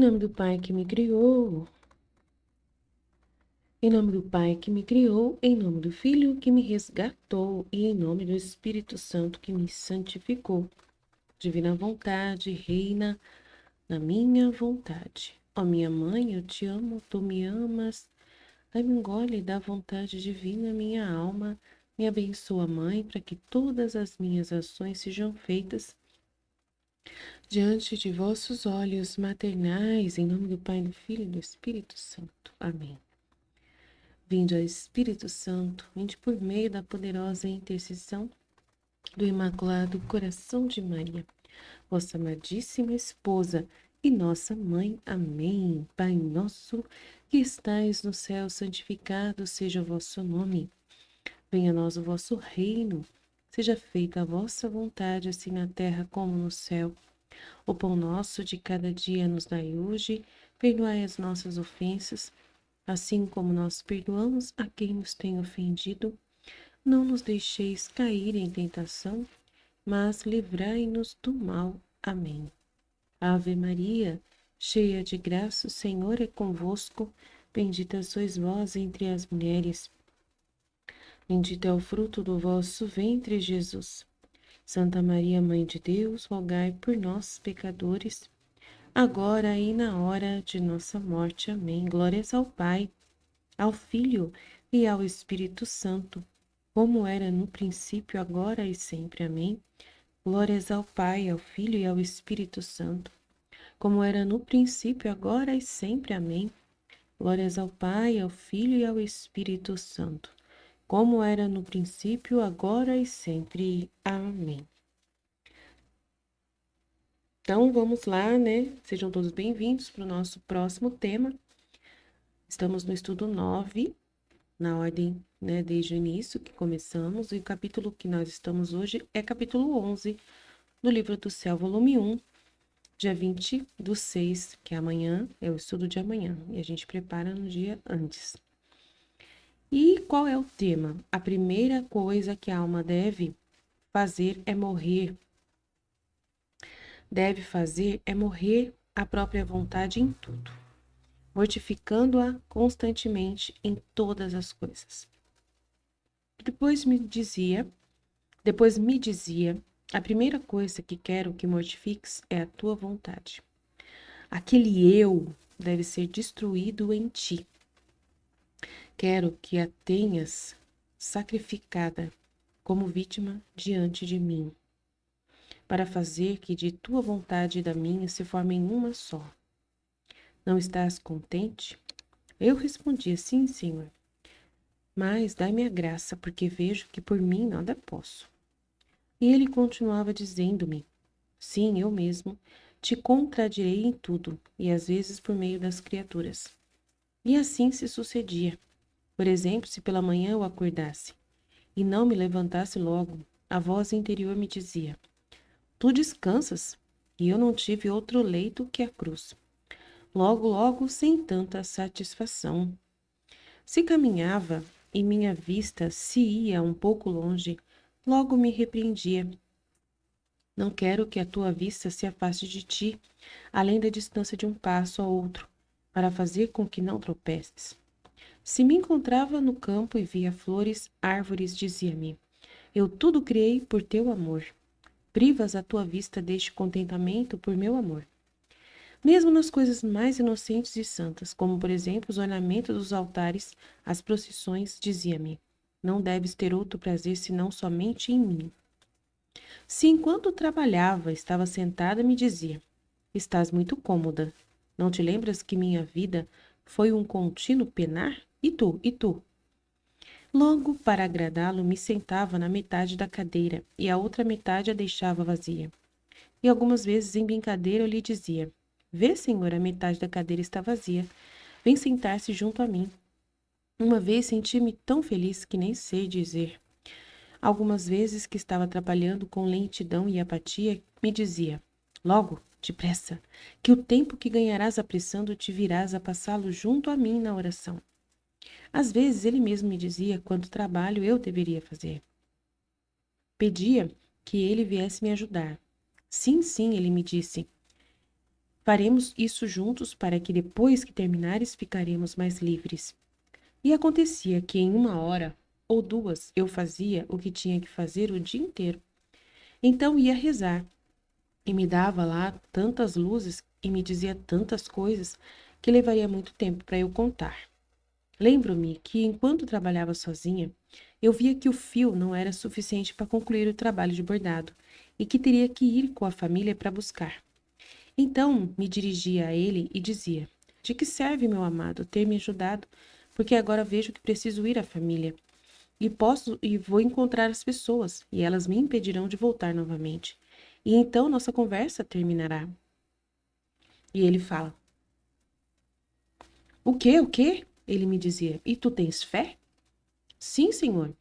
nome do Pai que me criou, em nome do Pai que me criou, em nome do Filho que me resgatou e em nome do Espírito Santo que me santificou. Divina vontade, reina na minha vontade. Ó minha mãe, eu te amo, tu me amas. Dai-me um gole da vontade divina, minha alma. Me abençoa, Mãe, para que todas as minhas ações sejam feitas diante de vossos olhos maternais, em nome do Pai, do Filho e do Espírito Santo. Amém. Vinde, ó Espírito Santo, vinde por meio da poderosa intercessão do Imaculado Coração de Maria, vossa amadíssima esposa e nossa mãe. Amém. Pai nosso, que estais no céu, santificado seja o vosso nome. Venha a nós o vosso reino. Seja feita a vossa vontade, assim na terra como no céu. O pão nosso de cada dia nos dai hoje. Perdoai as nossas ofensas, assim como nós perdoamos a quem nos tem ofendido. Não nos deixeis cair em tentação, mas livrai-nos do mal. Amém. Ave Maria, cheia de graça, o Senhor é convosco. Bendita sois vós entre as mulheres. Bendito é o fruto do vosso ventre, Jesus. Santa Maria, Mãe de Deus, rogai por nós, pecadores, agora e na hora de nossa morte. Amém. Glórias ao Pai, ao Filho e ao Espírito Santo, como era no princípio, agora e sempre. Amém. Glórias ao Pai, ao Filho e ao Espírito Santo, como era no princípio, agora e sempre. Amém. Glórias ao Pai, ao Filho e ao Espírito Santo, como era no princípio, agora e sempre. Amém. Então, vamos lá, né? Sejam todos bem-vindos para o nosso próximo tema. Estamos no estudo 9, na ordem, né, desde o início que começamos, e o capítulo que nós estamos hoje é capítulo 11 do Livro do Céu, volume 1, dia 20/6, que é amanhã, é o estudo de amanhã, e a gente prepara no dia antes. E qual é o tema? A primeira coisa que a alma deve fazer é morrer. Deve fazer é morrer à própria vontade em tudo, mortificando-a constantemente em todas as coisas. Depois me dizia, a primeira coisa que quero que mortifiques é a tua vontade. Aquele eu deve ser destruído em ti. Quero que a tenhas sacrificada como vítima diante de mim, para fazer que de tua vontade e da minha se formem uma só. Não estás contente? Eu respondi: sim, Senhor. Mas dai-me a graça, porque vejo que por mim nada posso. E ele continuava dizendo-me: sim, eu mesmo te contradirei em tudo, e às vezes por meio das criaturas. E assim se sucedia. Por exemplo, se pela manhã eu acordasse e não me levantasse logo, a voz interior me dizia: tu descansas, e eu não tive outro leito que a cruz. Logo, logo, sem tanta satisfação. Se caminhava e minha vista se ia um pouco longe, logo me repreendia. Não quero que a tua vista se afaste de ti, além da distância de um passo a outro, para fazer com que não tropeces. Se me encontrava no campo e via flores, árvores, dizia-me: eu tudo criei por teu amor. Privas a tua vista deste contentamento por meu amor. Mesmo nas coisas mais inocentes e santas, como por exemplo os ornamentos dos altares, as procissões, dizia-me: não deves ter outro prazer senão somente em mim. Se enquanto trabalhava estava sentada, me dizia: estás muito cômoda. Não te lembras que minha vida foi um contínuo penar? E tu? E tu? Logo, para agradá-lo, me sentava na metade da cadeira e a outra metade a deixava vazia. E algumas vezes, em brincadeira, eu lhe dizia: vê, senhor, a metade da cadeira está vazia. Vem sentar-se junto a mim. Uma vez senti-me tão feliz que nem sei dizer. Algumas vezes que estava trabalhando com lentidão e apatia, me dizia: logo, depressa, que o tempo que ganharás apressando te virás a passá-lo junto a mim na oração. Às vezes ele mesmo me dizia quanto trabalho eu deveria fazer. Pedia que ele viesse me ajudar. Sim, sim, ele me disse. Faremos isso juntos para que depois que terminares ficaremos mais livres. E acontecia que em 1 hora ou 2 eu fazia o que tinha que fazer o dia inteiro. Então ia rezar e me dava lá tantas luzes e me dizia tantas coisas que levaria muito tempo para eu contar. Lembro-me que, enquanto trabalhava sozinha, eu via que o fio não era suficiente para concluir o trabalho de bordado e que teria que ir com a família para buscar. Então me dirigia a ele e dizia: De que serve, meu amado, ter me ajudado? Porque agora vejo que preciso ir à família e vou encontrar as pessoas e elas me impedirão de voltar novamente. E então nossa conversa terminará. E ele fala: O quê? O quê? Ele me dizia: E tu tens fé? Sim, senhor.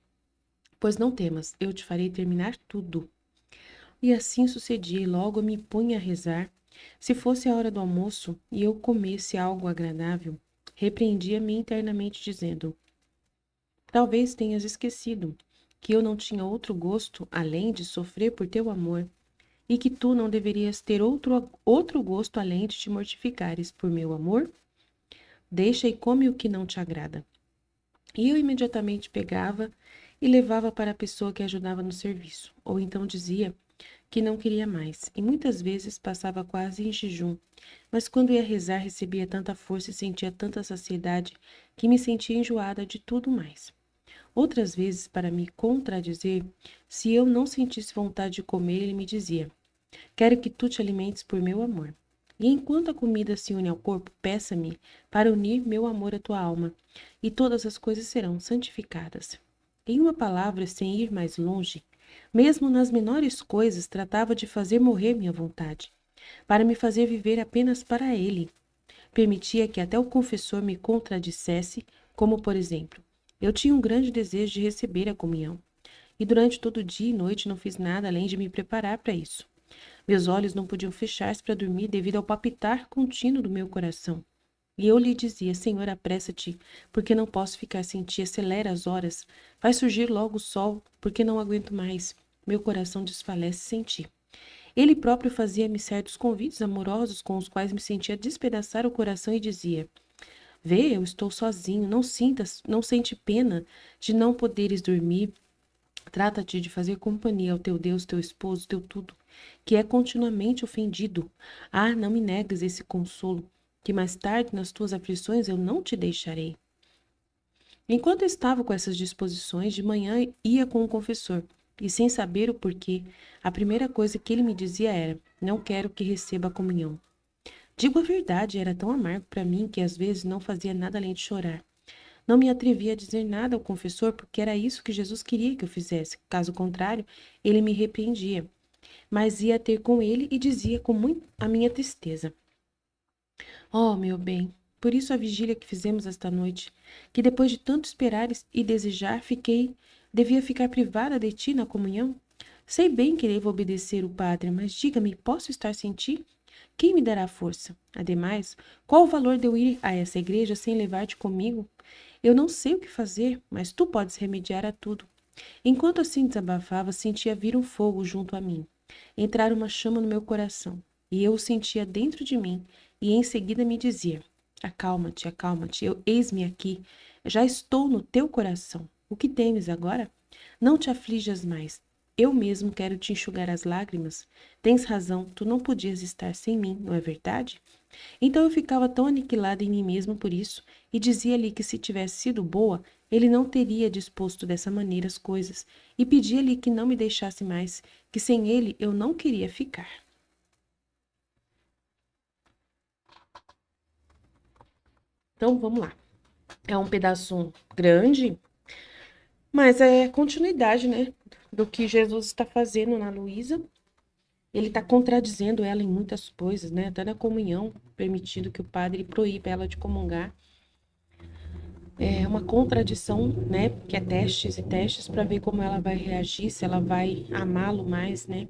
Pois não temas, eu te farei terminar tudo. E assim sucedia, e logo me punha a rezar. Se fosse a hora do almoço e eu comesse algo agradável, repreendia-me internamente, dizendo: Talvez tenhas esquecido que eu não tinha outro gosto além de sofrer por teu amor, e que tu não deverias ter outro gosto além de te mortificares por meu amor? Deixa e come o que não te agrada. E eu imediatamente pegava e levava para a pessoa que ajudava no serviço, ou então dizia que não queria mais, e muitas vezes passava quase em jejum, mas quando ia rezar recebia tanta força e sentia tanta saciedade que me sentia enjoada de tudo mais. Outras vezes, para me contradizer, se eu não sentisse vontade de comer, ele me dizia: Quero que tu te alimentes por meu amor. E enquanto a comida se une ao corpo, peça-me para unir meu amor à tua alma, e todas as coisas serão santificadas. Em uma palavra, sem ir mais longe, mesmo nas menores coisas, tratava de fazer morrer minha vontade, para me fazer viver apenas para ele. Permitia que até o confessor me contradissesse, como por exemplo, eu tinha um grande desejo de receber a comunhão, e durante todo o dia e noite não fiz nada além de me preparar para isso. Meus olhos não podiam fechar-se para dormir devido ao palpitar contínuo do meu coração. E eu lhe dizia: Senhor, apressa-te, porque não posso ficar sem ti. Acelera as horas. Vai surgir logo o sol, porque não aguento mais. Meu coração desfalece sem ti. Ele próprio fazia-me certos convites amorosos com os quais me sentia despedaçar o coração e dizia: Vê, eu estou sozinho, não sente pena de não poderes dormir. Trata-te de fazer companhia ao teu Deus, teu esposo, teu tudo, que é continuamente ofendido. Ah, não me negues esse consolo, que mais tarde nas tuas aflições eu não te deixarei. Enquanto estava com essas disposições, de manhã ia com o confessor, e sem saber o porquê, a primeira coisa que ele me dizia era: Não quero que receba a comunhão. Digo a verdade, era tão amargo para mim que às vezes não fazia nada além de chorar. Não me atrevia a dizer nada ao confessor, porque era isso que Jesus queria que eu fizesse. Caso contrário, ele me repreendia. Mas ia ter com ele e dizia com muito a minha tristeza: Oh, meu bem, por isso a vigília que fizemos esta noite, que depois de tanto esperar e desejar, devia ficar privada de ti na comunhão? Sei bem que devo obedecer o Padre, mas diga-me, posso estar sem ti? Quem me dará força? Ademais, qual o valor de eu ir a essa igreja sem levar-te comigo? Eu não sei o que fazer, mas tu podes remediar a tudo. Enquanto assim desabafava, sentia vir um fogo junto a mim, entrar uma chama no meu coração, e eu o sentia dentro de mim, e em seguida me dizia: acalma-te, eis-me aqui, já estou no teu coração. O que temes agora? Não te aflijas mais. Eu mesmo quero te enxugar as lágrimas. Tens razão, tu não podias estar sem mim, não é verdade? Então eu ficava tão aniquilada em mim mesma por isso, e dizia-lhe que se tivesse sido boa, ele não teria disposto dessa maneira as coisas, e pedia-lhe que não me deixasse mais, que sem ele eu não queria ficar. Então vamos lá. É um pedaço grande, mas é continuidade, né, do que Jesus está fazendo na Luísa. Ele está contradizendo ela em muitas coisas, né? Até na comunhão, permitindo que o padre proíba ela de comungar. É uma contradição, né? Que é testes e testes para ver como ela vai reagir, se ela vai amá-lo mais, né?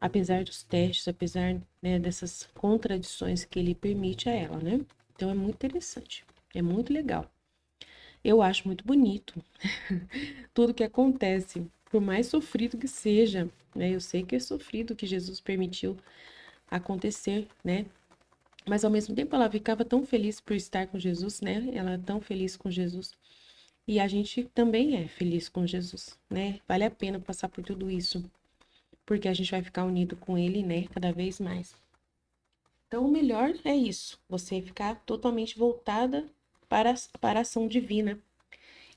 Apesar dos testes, apesar, né, dessas contradições que ele permite a ela, né? Então é muito interessante, é muito legal. Eu acho muito bonito tudo que acontece, por mais sofrido que seja, né? Eu sei que é sofrido que Jesus permitiu acontecer, né? Mas ao mesmo tempo ela ficava tão feliz por estar com Jesus, né? Ela é tão feliz com Jesus. E a gente também é feliz com Jesus, né? Vale a pena passar por tudo isso, porque a gente vai ficar unido com Ele, né? Cada vez mais. Então, o melhor é isso, você ficar totalmente voltada para a ação divina.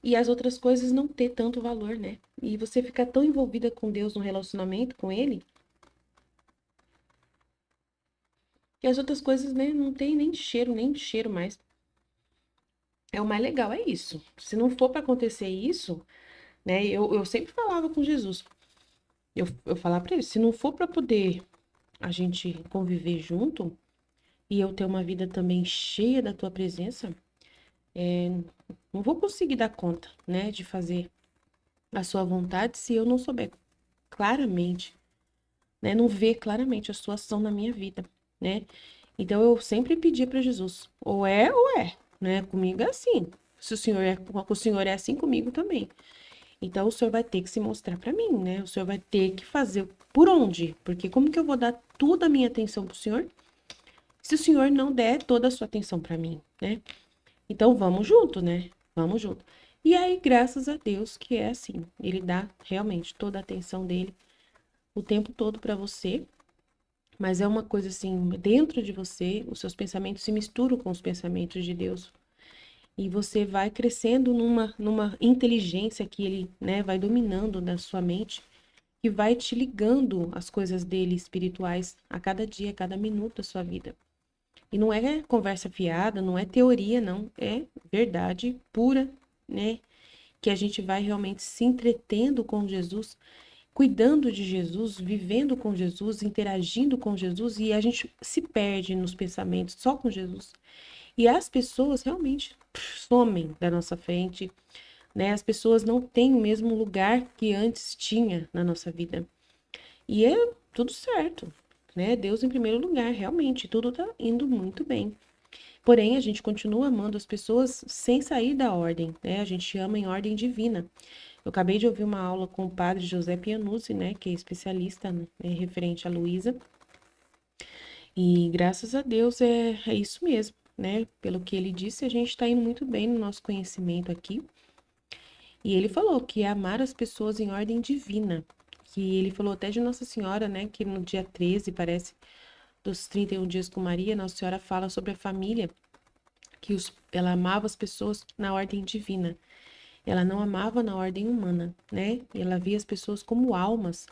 E as outras coisas não ter tanto valor, né? E você ficar tão envolvida com Deus no relacionamento com Ele, que as outras coisas, né, não tem nem cheiro mais. É o mais legal, é isso. Se não for para acontecer isso, né? Eu sempre falava com Jesus. Eu falava para ele, se não for para poder a gente conviver junto e eu ter uma vida também cheia da tua presença, não vou conseguir dar conta, né, de fazer a sua vontade se eu não souber claramente, né, não ver claramente a sua ação na minha vida, né? Então eu sempre pedia para Jesus, ou é, né? Comigo é assim. Se o Senhor é assim comigo também. Então o Senhor vai ter que se mostrar para mim, né? O Senhor vai ter que fazer por onde? Porque como que eu vou dar toda a minha atenção pro Senhor se o Senhor não der toda a sua atenção para mim, né? Então vamos junto, né? Vamos junto. E aí, graças a Deus que é assim, ele dá realmente toda a atenção dele o tempo todo para você, mas é uma coisa assim, dentro de você, os seus pensamentos se misturam com os pensamentos de Deus. E você vai crescendo numa inteligência que ele, né, vai dominando na sua mente, que vai te ligando às coisas dele espirituais a cada dia, a cada minuto da sua vida. E não é conversa fiada, não é teoria, não, é verdade pura, né? Que a gente vai realmente se entretendo com Jesus, cuidando de Jesus, vivendo com Jesus, interagindo com Jesus, e a gente se perde nos pensamentos só com Jesus. E as pessoas realmente somem da nossa frente, né? As pessoas não têm o mesmo lugar que antes tinha na nossa vida. E é tudo certo, né? Deus em primeiro lugar, realmente, tudo tá indo muito bem. Porém, a gente continua amando as pessoas sem sair da ordem, né? A gente ama em ordem divina. Eu acabei de ouvir uma aula com o padre José Pianuzzi, né, que é especialista, né, referente a Luísa. E graças a Deus é isso mesmo, né? Pelo que ele disse, a gente está indo muito bem no nosso conhecimento aqui. E ele falou que é amar as pessoas em ordem divina. Que ele falou até de Nossa Senhora, né? Que no dia 13, parece, dos 31 dias com Maria, Nossa Senhora fala sobre a família, que ela amava as pessoas na ordem divina. Ela não amava na ordem humana, né? Ela via as pessoas como almas,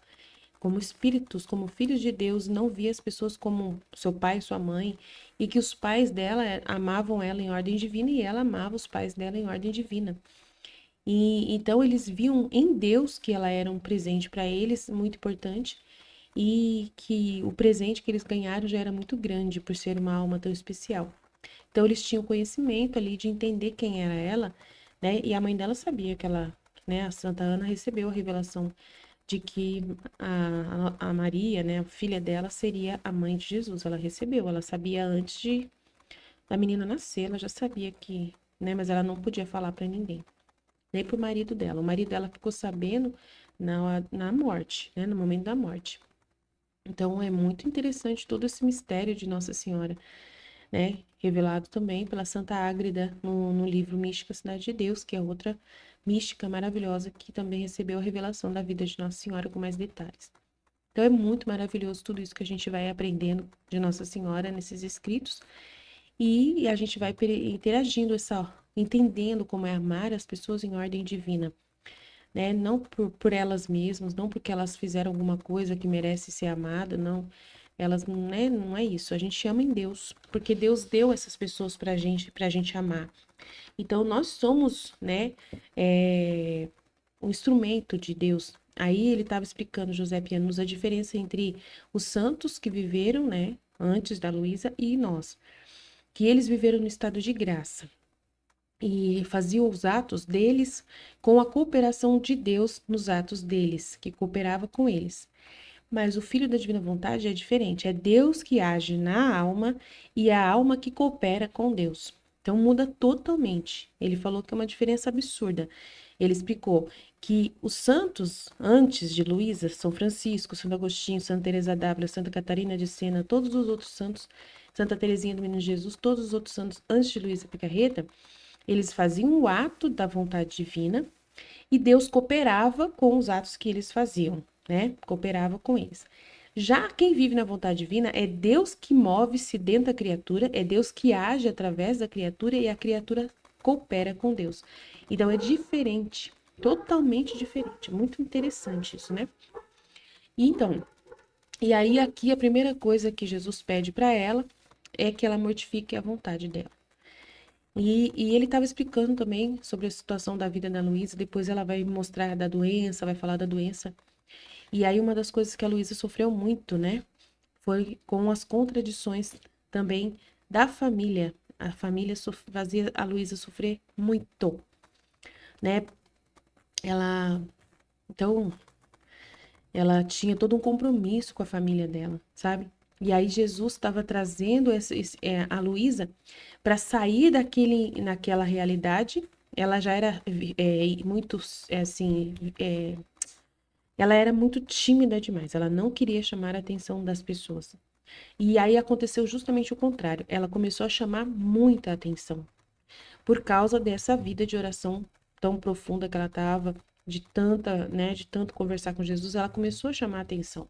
como espíritos, como filhos de Deus, não via as pessoas como seu pai, sua mãe, e que os pais dela amavam ela em ordem divina e ela amava os pais dela em ordem divina. E então eles viam em Deus que ela era um presente para eles, muito importante, e que o presente que eles ganharam já era muito grande por ser uma alma tão especial. Então eles tinham conhecimento ali de entender quem era ela, né? E a mãe dela sabia que ela, né, a Santa Ana recebeu a revelação de que a Maria, né, a filha dela, seria a mãe de Jesus. Ela recebeu, ela sabia antes da menina nascer, ela já sabia que, né, mas ela não podia falar para ninguém, nem pro marido dela. O marido dela ficou sabendo na morte, né, no momento da morte. Então é muito interessante todo esse mistério de Nossa Senhora, né, revelado também pela Santa Ágreda no livro Mística Cidade de Deus, que é outra mística maravilhosa que também recebeu a revelação da vida de Nossa Senhora com mais detalhes. Então é muito maravilhoso tudo isso que a gente vai aprendendo de Nossa Senhora nesses escritos e a gente vai interagindo entendendo como é amar as pessoas em ordem divina, né? Não por elas mesmas, não porque elas fizeram alguma coisa que merece ser amada, não. Elas, né, não é isso. A gente ama em Deus, porque Deus deu essas pessoas pra gente amar. Então, nós somos, né, um instrumento de Deus. Aí ele estava explicando, José Pianos, a diferença entre os santos que viveram, né, antes da Luísa e nós, que eles viveram no estado de graça e faziam os atos deles com a cooperação de Deus nos atos deles, que cooperava com eles. Mas o Filho da Divina Vontade é diferente, é Deus que age na alma e a alma que coopera com Deus. Então muda totalmente. Ele falou que é uma diferença absurda. Ele explicou que os santos antes de Luísa, São Francisco, Santo Agostinho, Santa Teresa d'Ávila, Santa Catarina de Sena, todos os outros santos Santa Teresinha do Menino Jesus, todos os outros santos antes de Luísa Picarreta, eles faziam o ato da vontade divina e Deus cooperava com os atos que eles faziam, né? Cooperava com eles. Já quem vive na vontade divina é Deus que move-se dentro da criatura, é Deus que age através da criatura e a criatura coopera com Deus. Então é diferente, totalmente diferente. Muito interessante isso, né? E aí aqui a primeira coisa que Jesus pede para ela é que ela mortifique a vontade dela. E ele estava explicando também sobre a situação da vida da Luísa, depois ela vai mostrar da doença, vai falar da doença. E aí uma das coisas que a Luísa sofreu muito, né, foi com as contradições também da família. A família fazia a Luísa sofrer muito, né? Ela, então, ela tinha todo um compromisso com a família dela, sabe? E aí Jesus estava trazendo a Luísa para sair naquela realidade. Ela já era muito, assim, ela era muito tímida demais. Ela não queria chamar a atenção das pessoas. E aí aconteceu justamente o contrário. Ela começou a chamar muita atenção por causa dessa vida de oração tão profunda que ela estava, de tanta, né, de tanto conversar com Jesus, ela começou a chamar a atenção.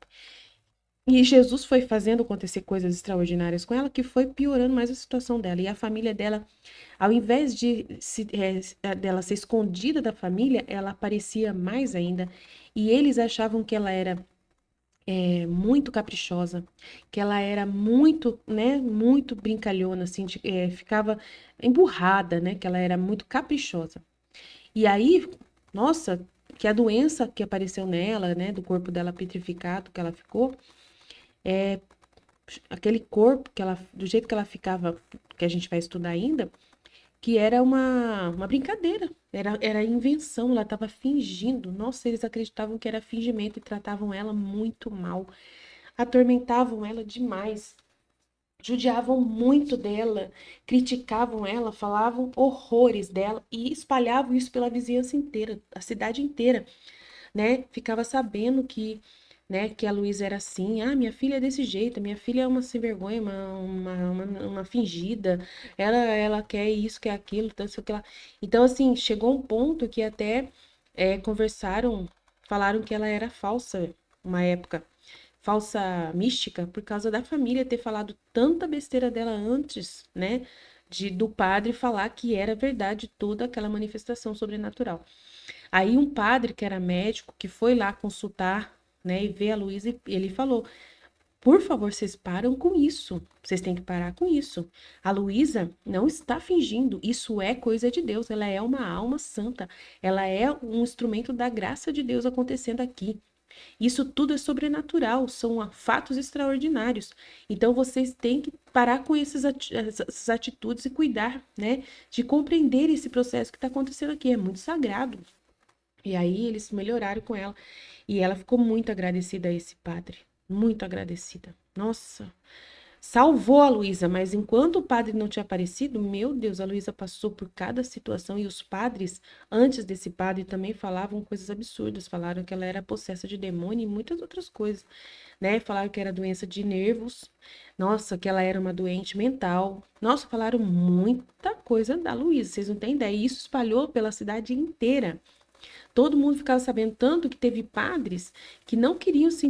E Jesus foi fazendo acontecer coisas extraordinárias com ela, que foi piorando mais a situação dela. E a família dela, ao invés dela ser escondida da família, ela aparecia mais ainda. E eles achavam que ela era muito caprichosa, que ela era muito, né, muito brincalhona, assim, ficava emburrada, né, que ela era muito caprichosa. E aí, nossa, que a doença que apareceu nela, né, do corpo dela petrificado, que ela ficou, aquele corpo que ela, do jeito que ela ficava, que a gente vai estudar ainda, que era uma brincadeira, era invenção, ela estava fingindo. Nossa, eles acreditavam que era fingimento e tratavam ela muito mal, atormentavam ela demais, judiavam muito dela, criticavam ela, falavam horrores dela e espalhavam isso pela vizinhança inteira, a cidade inteira, né? Ficava sabendo que, né, que a Luísa era assim. Ah, minha filha é desse jeito, minha filha é uma sem vergonha, uma fingida, ela quer isso, quer aquilo, não sei o que lá. Então, assim, chegou um ponto que até conversaram, falaram que ela era falsa, uma época, falsa mística, por causa da família ter falado tanta besteira dela antes, né? Do padre falar que era verdade toda aquela manifestação sobrenatural. Aí um padre que era médico, que foi lá consultar, né, e ver a Luísa, ele falou: por favor, vocês param com isso. Vocês têm que parar com isso. A Luísa não está fingindo. Isso é coisa de Deus. Ela é uma alma santa. Ela é um instrumento da graça de Deus acontecendo aqui. Isso tudo é sobrenatural, são fatos extraordinários. Então vocês têm que parar com essas atitudes e cuidar, né, de compreender esse processo que está acontecendo aqui. É muito sagrado. E aí eles melhoraram com ela. E ela ficou muito agradecida a esse padre. Muito agradecida. Nossa, salvou a Luísa, mas enquanto o padre não tinha aparecido, meu Deus, a Luísa passou por cada situação. E os padres, antes desse padre, também falavam coisas absurdas. Falaram que ela era possessa de demônio e muitas outras coisas, né? Falaram que era doença de nervos. Nossa, que ela era uma doente mental. Nossa, falaram muita coisa da Luísa, vocês não têm ideia. E isso espalhou pela cidade inteira. Todo mundo ficava sabendo, tanto que teve padres que não queriam se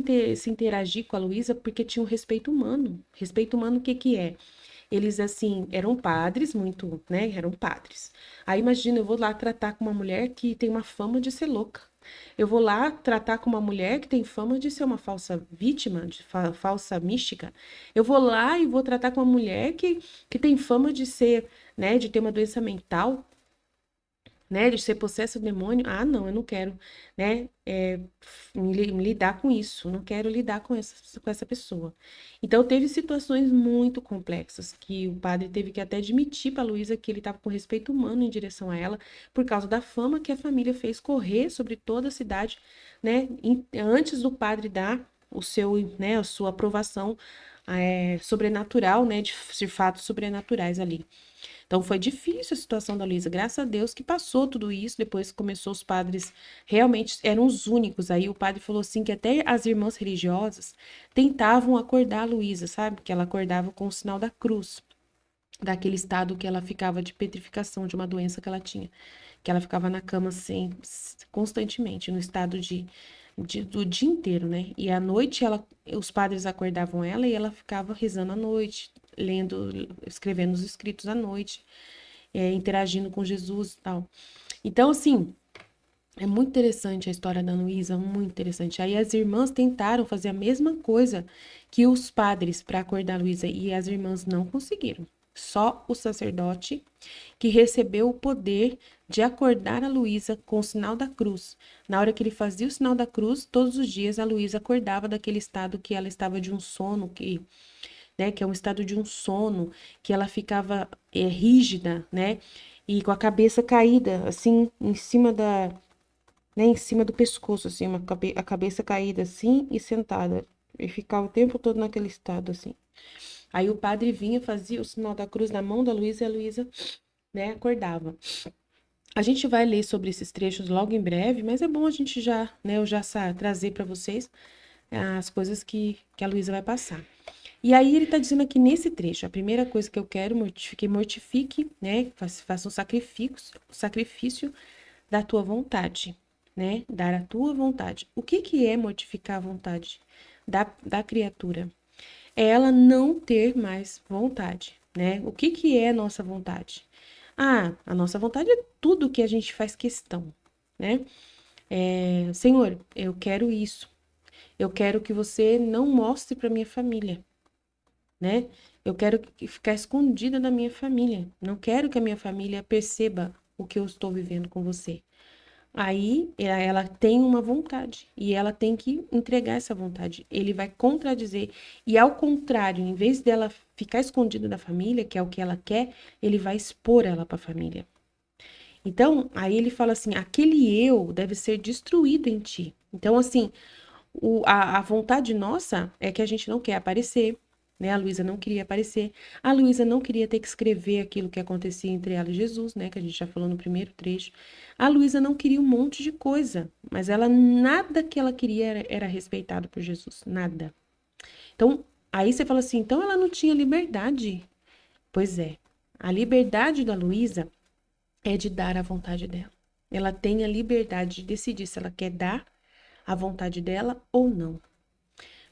interagir com a Luísa porque tinham respeito humano. Respeito humano, o que que é? Eles, assim, eram padres, muito, né? Eram padres. Aí, imagina, eu vou lá tratar com uma mulher que tem uma fama de ser louca. Eu vou lá tratar com uma mulher que tem fama de ser uma falsa vítima, de falsa mística. Eu vou lá e vou tratar com uma mulher que tem fama de ser, né? De ter uma doença mental, né, de ser possesso do demônio. Ah, não, eu não quero, né, me lidar com isso, não quero lidar com essa pessoa. Então, teve situações muito complexas que o padre teve que até admitir para a Luísa que ele estava com respeito humano em direção a ela, por causa da fama que a família fez correr sobre toda a cidade, né, antes do padre dar o seu, né, a sua aprovação sobrenatural, né, de fatos sobrenaturais ali. Então foi difícil a situação da Luísa, graças a Deus que passou tudo isso, depois começou os padres, realmente eram os únicos, aí o padre falou assim que até as irmãs religiosas tentavam acordar a Luísa, sabe? Que ela acordava com o sinal da cruz, daquele estado que ela ficava de petrificação, de uma doença que ela tinha, que ela ficava na cama sem, constantemente, no estado do dia inteiro, né? E à noite os padres acordavam ela e ela ficava rezando à noite, lendo, escrevendo os escritos à noite, interagindo com Jesus e tal. Então, assim, é muito interessante a história da Luísa, muito interessante. Aí as irmãs tentaram fazer a mesma coisa que os padres para acordar a Luísa e as irmãs não conseguiram. Só o sacerdote que recebeu o poder de acordar a Luísa com o sinal da cruz. Na hora que ele fazia o sinal da cruz, todos os dias a Luísa acordava daquele estado que ela estava de um sono, que é um estado de um sono, que ela ficava rígida, né? E com a cabeça caída, assim, em cima do pescoço, assim, a cabeça caída assim e sentada. E ficava o tempo todo naquele estado, assim. Aí o padre vinha, fazia o sinal da cruz na mão da Luísa e a Luísa, né, acordava. A gente vai ler sobre esses trechos logo em breve, mas é bom a gente já, né, eu já trazer para vocês as coisas que a Luísa vai passar. E aí ele está dizendo aqui nesse trecho, a primeira coisa que eu quero, mortifique, né, faça um sacrifício da tua vontade, né, dar a tua vontade. O que é mortificar a vontade da criatura? É ela não ter mais vontade, né? O que é nossa vontade? Ah, a nossa vontade é tudo que a gente faz questão, né? Senhor, eu quero isso. Eu quero que você não mostre para minha família, né? Eu quero ficar escondida da minha família. Não quero que a minha família perceba o que eu estou vivendo com você. Aí ela tem uma vontade e ela tem que entregar essa vontade. Ele vai contradizer e ao contrário, em vez dela ficar escondida da família, que é o que ela quer, ele vai expor ela para a família. Então, aí ele fala assim: aquele eu deve ser destruído em ti. Então, assim, a vontade nossa é que a gente não quer aparecer, né? A Luísa não queria aparecer. A Luísa não queria ter que escrever aquilo que acontecia entre ela e Jesus, né? Que a gente já falou no primeiro trecho. A Luísa não queria um monte de coisa, mas nada que ela queria era respeitado por Jesus, nada. Então, aí você fala assim, então ela não tinha liberdade. Pois é, a liberdade da Luísa é de dar a vontade dela. Ela tem a liberdade de decidir se ela quer dar a vontade dela ou não.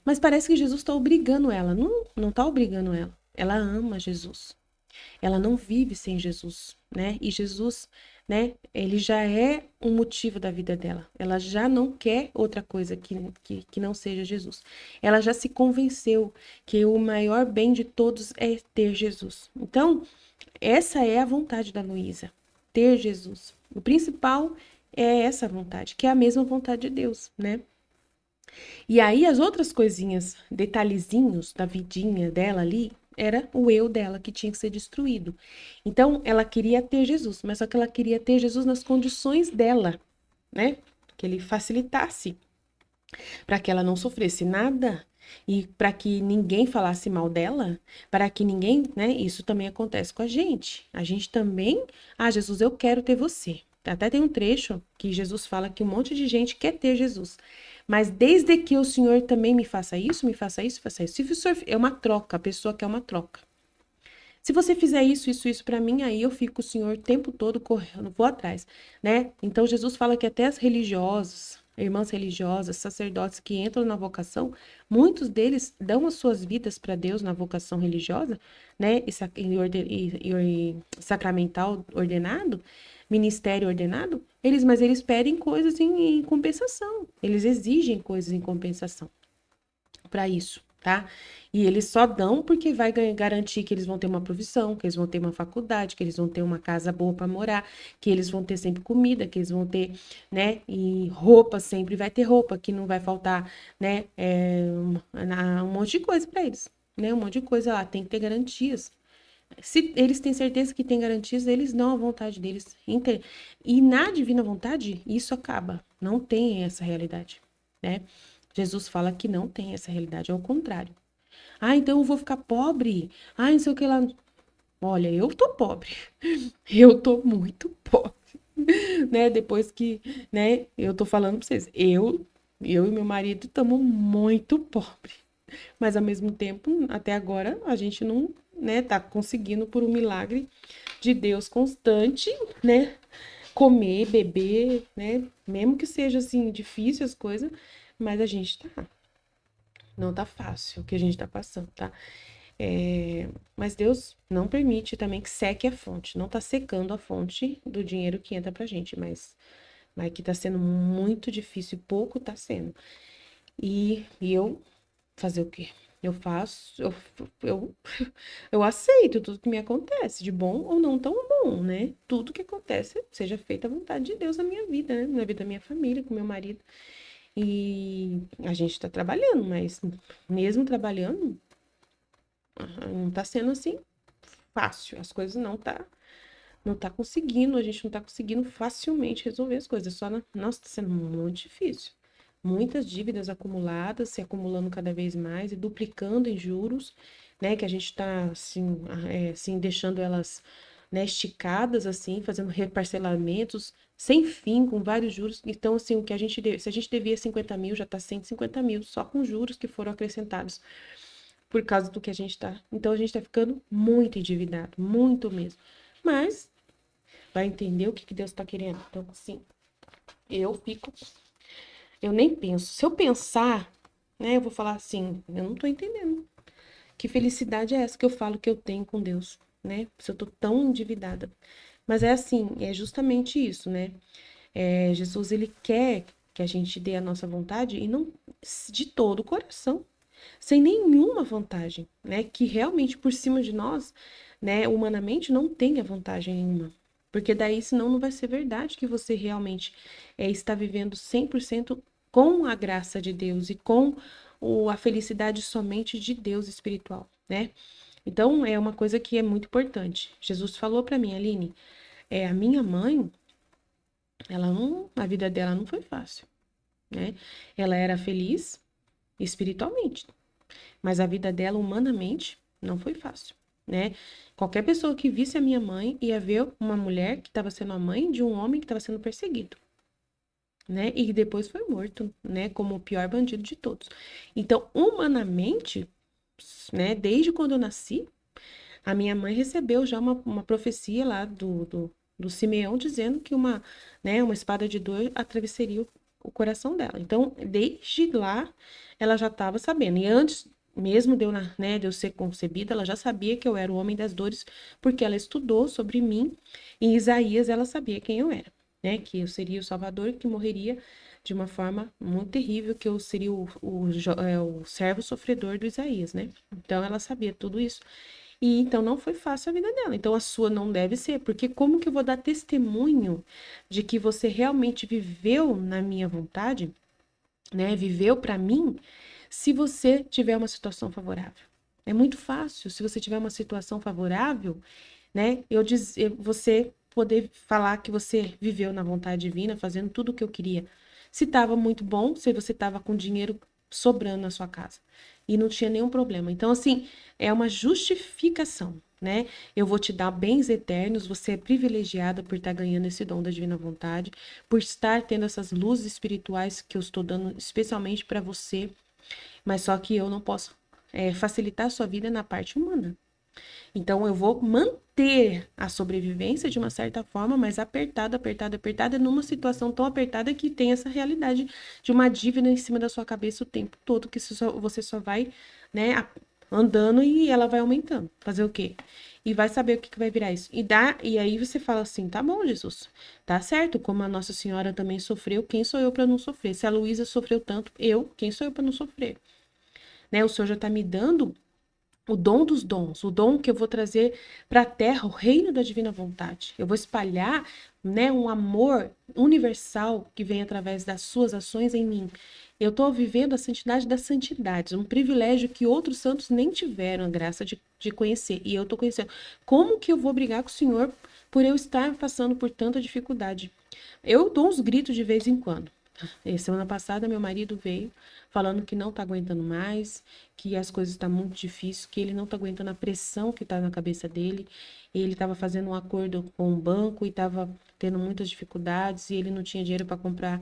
Mas parece que Jesus está obrigando ela. Não, não está obrigando ela. Ela ama Jesus. Ela não vive sem Jesus, né? E Jesus, né? Ele já é um motivo da vida dela. Ela já não quer outra coisa que não seja Jesus. Ela já se convenceu que o maior bem de todos é ter Jesus. Então, essa é a vontade da Luísa, ter Jesus. O principal é essa vontade, que é a mesma vontade de Deus, né? E aí as outras coisinhas, detalhezinhos da vidinha dela ali, era o eu dela que tinha que ser destruído. Então ela queria ter Jesus, mas só que ela queria ter Jesus nas condições dela, né? Que ele facilitasse para que ela não sofresse nada e para que ninguém falasse mal dela, para que ninguém, né? Isso também acontece com a gente. A gente também, Jesus, eu quero ter você. Até tem um trecho que Jesus fala que um monte de gente quer ter Jesus. Mas desde que o Senhor também me faça isso, me faça isso, faça isso. Se o Senhor é uma troca, a pessoa quer uma troca. Se você fizer isso para mim, aí eu fico o Senhor o tempo todo correndo, vou atrás, né? Então Jesus fala que até as religiosas, irmãs religiosas, sacerdotes que entram na vocação, muitos deles dão as suas vidas para Deus na vocação religiosa, né? E sacramental ordenado, ministério ordenado, mas eles pedem coisas em compensação. Eles exigem coisas em compensação para isso, tá? E eles só dão porque vai garantir que eles vão ter uma profissão, que eles vão ter uma faculdade, que eles vão ter uma casa boa para morar, que eles vão ter sempre comida, que eles vão ter, né? E roupa, sempre vai ter roupa, que não vai faltar, né? Um monte de coisa para eles, né? Um monte de coisa lá, tem que ter garantias. Se eles têm certeza que tem garantias, eles dão a vontade deles. E na divina vontade, isso acaba. Não tem essa realidade, né? Jesus fala que não tem essa realidade, é o contrário. Então eu vou ficar pobre. Não sei o que lá. Olha, eu tô pobre. Eu tô muito pobre, né? Depois que, né, eu tô falando pra vocês, eu e meu marido estamos muito pobres. Mas ao mesmo tempo, até agora, a gente não, né, tá conseguindo por um milagre de Deus constante, né, comer, beber, né, mesmo que seja assim difícil as coisas, mas a gente tá, não tá fácil o que a gente tá passando, tá? Mas Deus não permite também que seque a fonte, não tá secando a fonte do dinheiro que entra pra gente, mas que tá sendo muito difícil e pouco tá sendo. E eu fazer o quê? Eu faço, eu, eu aceito tudo que me acontece, de bom ou não tão bom, né? Tudo que acontece, seja feita a vontade de Deus na minha vida, né? Na vida da minha família, com meu marido. E a gente tá trabalhando, mas mesmo trabalhando, não tá sendo assim fácil. As coisas não tá conseguindo, a gente não tá conseguindo facilmente resolver as coisas. Nossa, tá sendo muito difícil. Muitas dívidas acumuladas, se acumulando cada vez mais e duplicando em juros, né? Que a gente tá, assim, deixando elas, né, esticadas, assim, fazendo reparcelamentos sem fim, com vários juros. Então, assim, se a gente devia 50 mil, já tá 150 mil, só com juros que foram acrescentados por causa do que a gente tá. Então, a gente tá ficando muito endividado, muito mesmo. Mas vai entender o que que Deus está querendo. Então, assim, eu fico, eu nem penso. Se eu pensar, né, eu vou falar assim, eu não tô entendendo. Que felicidade é essa que eu falo que eu tenho com Deus, né? Se eu tô tão endividada. Mas é assim, é justamente isso, né? Jesus, ele quer que a gente dê a nossa vontade e não de todo o coração, sem nenhuma vantagem, né? Que realmente por cima de nós, né, humanamente não tenha vantagem nenhuma. Porque daí, senão, não vai ser verdade que você realmente está vivendo 100% com a graça de Deus e com a felicidade somente de Deus espiritual, né? Então, é uma coisa que é muito importante. Jesus falou para mim, Aline, a minha mãe, a vida dela não foi fácil, né? Ela era feliz espiritualmente, mas a vida dela, humanamente, não foi fácil, né? Qualquer pessoa que visse a minha mãe ia ver uma mulher que estava sendo a mãe de um homem que estava sendo perseguido, né? E depois foi morto, né? Como o pior bandido de todos. Então, humanamente, né? Desde quando eu nasci, a minha mãe recebeu já uma profecia lá do Simeão dizendo que uma espada de dor atravessaria o coração dela. Então, desde lá, ela já estava sabendo. E antes mesmo de eu ser concebida, ela já sabia que eu era o homem das dores, porque ela estudou sobre mim. Em Isaías, ela sabia quem eu era, né? Que eu seria o Salvador que morreria de uma forma muito terrível, que eu seria o servo sofredor do Isaías, né? Então, ela sabia tudo isso. E então não foi fácil a vida dela. Então a sua não deve ser, porque como que eu vou dar testemunho de que você realmente viveu na minha vontade, né? Viveu para mim, se você tiver uma situação favorável. É muito fácil, se você tiver uma situação favorável, né? Você poder falar que você viveu na vontade divina, fazendo tudo o que eu queria. Se estava muito bom, se você estava com dinheiro sobrando na sua casa e não tinha nenhum problema. Então, assim, é uma justificação, né? Eu vou te dar bens eternos, você é privilegiada por estar ganhando esse dom da divina vontade, por estar tendo essas luzes espirituais que eu estou dando especialmente para você, mas só que eu não posso facilitar a sua vida na parte humana. Então, eu vou manter a sobrevivência de uma certa forma, mas apertada, apertada, apertada, numa situação tão apertada que tem essa realidade de uma dívida em cima da sua cabeça o tempo todo, que você só vai, né, andando e ela vai aumentando. Fazer o quê? E vai saber o que vai virar isso. E aí você fala assim, tá bom, Jesus, tá certo, como a Nossa Senhora também sofreu, quem sou eu para não sofrer? Se a Luísa sofreu tanto, quem sou eu para não sofrer? Né, o Senhor já tá me dando o dom dos dons, o dom que eu vou trazer para a terra, o reino da divina vontade. Eu vou espalhar, né, um amor universal que vem através das suas ações em mim. Eu estou vivendo a santidade das santidades, um privilégio que outros santos nem tiveram a graça de conhecer. E eu estou conhecendo. Como que eu vou brigar com o Senhor por eu estar passando por tanta dificuldade? Eu dou uns gritos de vez em quando. Semana passada, meu marido veio falando que não tá aguentando mais, que as coisas estão muito difíceis, que ele não tá aguentando a pressão que tá na cabeça dele. Ele estava fazendo um acordo com o banco e estava tendo muitas dificuldades e ele não tinha dinheiro para comprar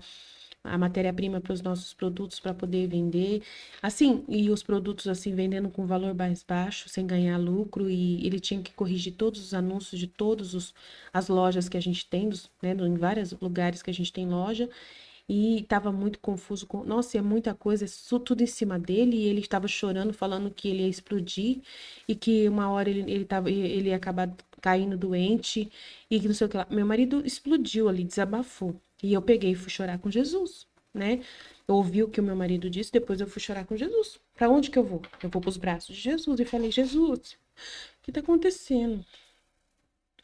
a matéria-prima para os nossos produtos para poder vender. Assim, e os produtos assim vendendo com valor mais baixo, sem ganhar lucro, e ele tinha que corrigir todos os anúncios de todas as lojas que a gente tem, né, em vários lugares que a gente tem loja. E estava muito confuso com, nossa, é muita coisa, isso tudo em cima dele, e ele estava chorando, falando que ele ia explodir e que uma hora ele ia acabar caindo doente e que não sei o que lá. Meu marido explodiu ali, desabafou. E eu peguei e fui chorar com Jesus, né? Eu ouvi o que o meu marido disse, depois eu fui chorar com Jesus. Para onde que eu vou? Eu vou para os braços de Jesus e falei: Jesus, o que tá acontecendo?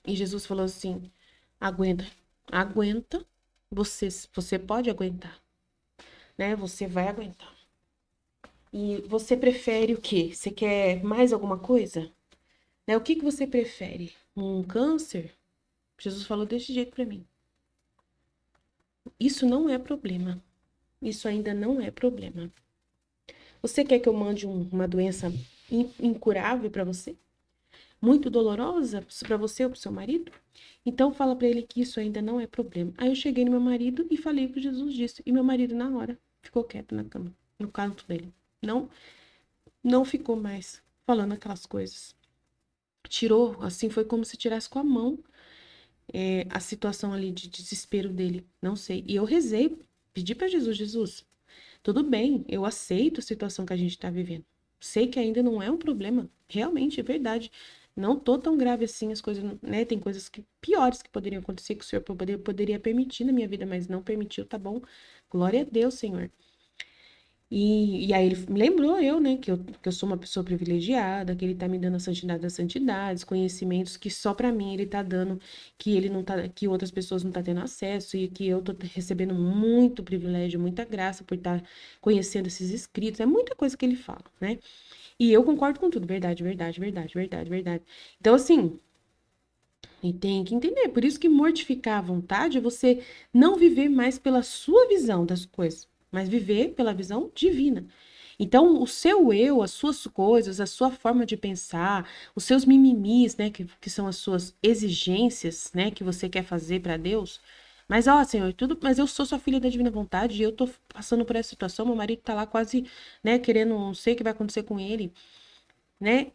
E Jesus falou assim: aguenta, aguenta, você pode aguentar, né? Você vai aguentar. E você prefere o quê? Você quer mais alguma coisa? Né? O que que você prefere? Um câncer? Jesus falou desse jeito para mim. Isso não é problema. Isso ainda não é problema. Você quer que eu mande uma doença incurável para você? Muito dolorosa para você ou para seu marido? Então fala para ele que isso ainda não é problema. Aí eu cheguei no meu marido e falei o que Jesus disse. E meu marido, na hora, ficou quieto na cama, no canto dele. Não, não ficou mais falando aquelas coisas. Tirou, assim, foi como se tirasse com a mão a situação ali de desespero dele. Não sei. E eu rezei, pedi para Jesus: Jesus, tudo bem, eu aceito a situação que a gente está vivendo. Sei que ainda não é um problema, realmente, é verdade. Não tô tão grave assim, as coisas, né? Tem coisas piores que poderiam acontecer, que o Senhor poderia permitir na minha vida, mas não permitiu, tá bom? Glória a Deus, Senhor. E aí ele me lembrou né, que eu sou uma pessoa privilegiada, que ele tá me dando a santidade das santidades, conhecimentos que só para mim ele tá dando, que ele não tá, que outras pessoas não tá tendo acesso, e que eu tô recebendo muito privilégio, muita graça por estar conhecendo esses escritos. É muita coisa que ele fala, né? E eu concordo com tudo, verdade, verdade, verdade, verdade, verdade. Então, assim, e tem que entender. Por isso que mortificar a vontade é você não viver mais pela sua visão das coisas, mas viver pela visão divina. Então, o seu eu, as suas coisas, a sua forma de pensar, os seus mimimis, né, que são as suas exigências, né, que você quer fazer para Deus. Mas, ó, Senhor, tudo, mas eu sou sua filha da divina vontade e eu tô passando por essa situação, meu marido tá lá quase, né, querendo, não sei o que vai acontecer com ele, né?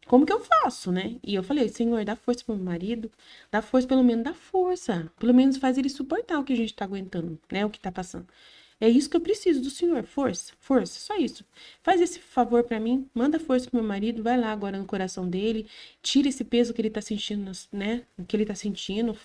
Como que eu faço, né? E eu falei: Senhor, dá força pro meu marido, dá força, pelo menos dá força. Pelo menos faz ele suportar o que a gente tá aguentando, né? O que tá passando. É isso que eu preciso do Senhor, força, força, só isso. Faz esse favor pra mim, manda força pro meu marido, vai lá agora no coração dele, tira esse peso que ele tá sentindo, né? Que ele tá sentindo,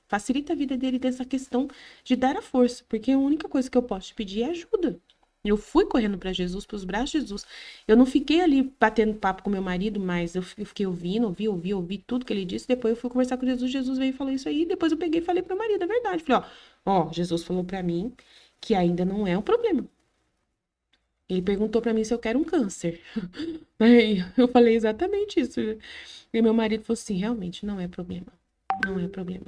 facilita a vida dele dessa questão de dar a força, porque a única coisa que eu posso te pedir é ajuda. Eu fui correndo para Jesus, para os braços de Jesus. Eu não fiquei ali batendo papo com meu marido, mas eu fiquei ouvindo, ouvi tudo que ele disse. Depois eu fui conversar com Jesus, Jesus veio e falou isso aí. Depois eu peguei e falei pro meu marido a verdade. Falei: ó, Jesus falou para mim que ainda não é um problema. Ele perguntou para mim se eu quero um câncer. Aí eu falei exatamente isso. E meu marido falou assim: realmente não é problema. Não é problema.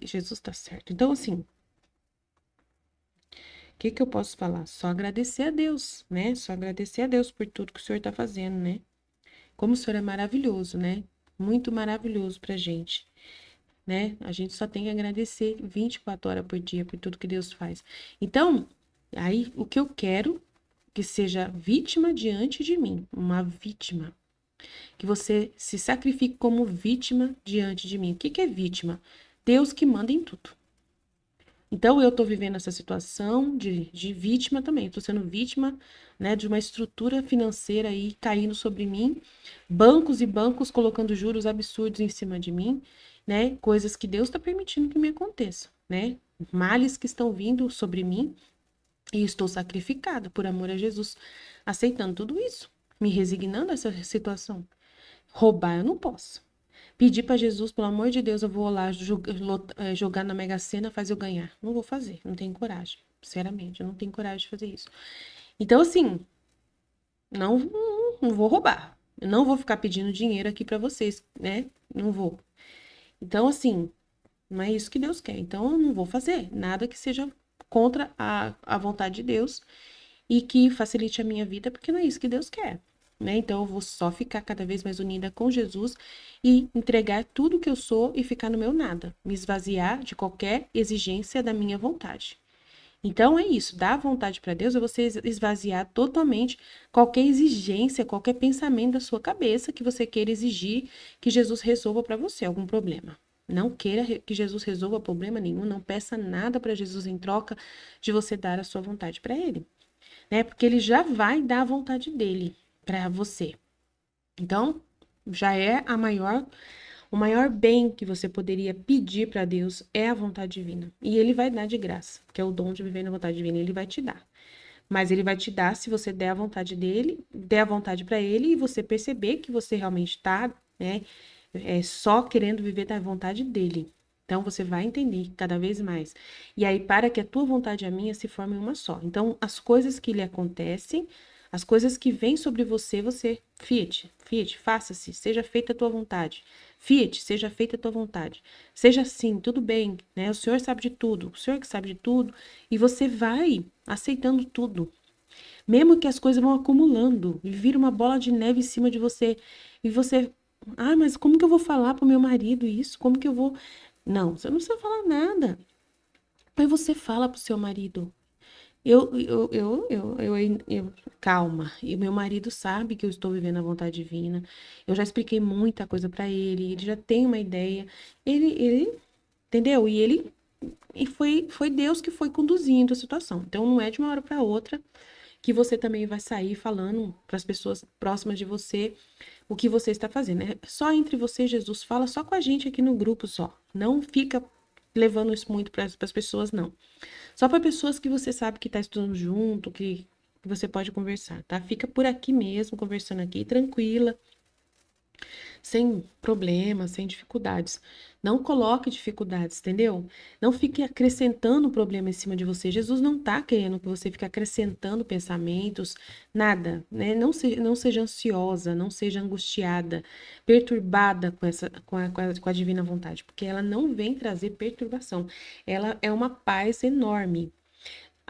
Jesus tá certo. Então, assim, o que que eu posso falar? Só agradecer a Deus, né? Só agradecer a Deus por tudo que o Senhor tá fazendo, né? Como o Senhor é maravilhoso, né? Muito maravilhoso pra gente, né? A gente só tem que agradecer 24 horas por dia por tudo que Deus faz. Então, aí o que eu quero que seja vítima diante de mim, uma vítima. Que você se sacrifique como vítima diante de mim. O que que é vítima? Deus que manda em tudo. Então, eu estou vivendo essa situação de vítima também. Estou sendo vítima, né, de uma estrutura financeira aí caindo sobre mim, bancos e bancos colocando juros absurdos em cima de mim, né, coisas que Deus está permitindo que me aconteçam, né, males que estão vindo sobre mim e estou sacrificada por amor a Jesus, aceitando tudo isso, me resignando a essa situação. Roubar eu não posso. Pedir para Jesus, pelo amor de Deus, eu vou lá jogar na Mega Sena, faz eu ganhar. Não vou fazer, não tenho coragem. Sinceramente, eu não tenho coragem de fazer isso. Então, assim, não vou roubar. Eu não vou ficar pedindo dinheiro aqui para vocês, né? Não vou. Então, assim, não é isso que Deus quer. Então, eu não vou fazer nada que seja contra a vontade de Deus e que facilite a minha vida, porque não é isso que Deus quer, né? Então eu vou só ficar cada vez mais unida com Jesus e entregar tudo que eu sou e ficar no meu nada, me esvaziar de qualquer exigência da minha vontade. Então é isso, dar vontade para Deus é você esvaziar totalmente qualquer exigência, qualquer pensamento da sua cabeça que você queira exigir que Jesus resolva para você algum problema. Não queira que Jesus resolva problema nenhum, não peça nada para Jesus em troca de você dar a sua vontade para ele, né? Porque ele já vai dar a vontade dele para você. Então, já é o maior bem que você poderia pedir para Deus é a vontade divina. E ele vai dar de graça, que é o dom de viver na vontade divina, ele vai te dar. Mas ele vai te dar se você der a vontade dele, der a vontade para ele e você perceber que você realmente está, né, só querendo viver da vontade dele. Então você vai entender cada vez mais. E aí, para que a tua vontade e a minha se formem uma só. Então, as coisas que lhe acontecem, as coisas que vêm sobre você, fiat, faça-se, seja feita a tua vontade. Fiat, seja feita a tua vontade. Seja assim, tudo bem, né? O Senhor sabe de tudo, o Senhor que sabe de tudo, e você vai aceitando tudo. Mesmo que as coisas vão acumulando e vira uma bola de neve em cima de você, e você, mas como que eu vou falar pro meu marido isso? Como que eu vou. Não, você não precisa falar nada. Mas você fala pro seu marido. Calma. E o meu marido sabe que eu estou vivendo a vontade divina. Eu já expliquei muita coisa para ele já tem uma ideia. Entendeu? E foi Deus que foi conduzindo a situação. Então não é de uma hora para outra que você também vai sair falando para as pessoas próximas de você o que você está fazendo. É só entre você e Jesus. Fala só com a gente aqui no grupo só. Não fica levando isso muito para as pessoas, não. Só para pessoas que você sabe que está estudando junto, que você pode conversar, tá? Fica por aqui mesmo, conversando aqui, tranquila, sem problemas, sem dificuldades. Não coloque dificuldades, entendeu? Não fique acrescentando problema em cima de você. Jesus não está querendo que você fique acrescentando pensamentos, nada, né? Não seja ansiosa, não seja angustiada, perturbada com a divina vontade, porque ela não vem trazer perturbação. Ela é uma paz enorme.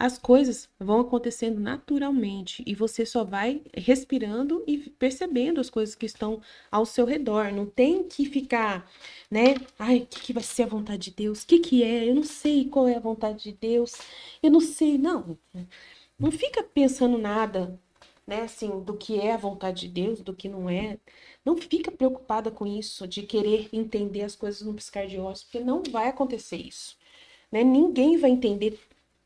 As coisas vão acontecendo naturalmente e você só vai respirando e percebendo as coisas que estão ao seu redor. Não tem que ficar, né? Ai, o que vai ser a vontade de Deus? O que é? Eu não sei qual é a vontade de Deus. Eu não sei, não. Não fica pensando nada, né, assim, do que é a vontade de Deus, do que não é. Não fica preocupada com isso, de querer entender as coisas no piscar de olhos, porque não vai acontecer isso, né? Ninguém vai entender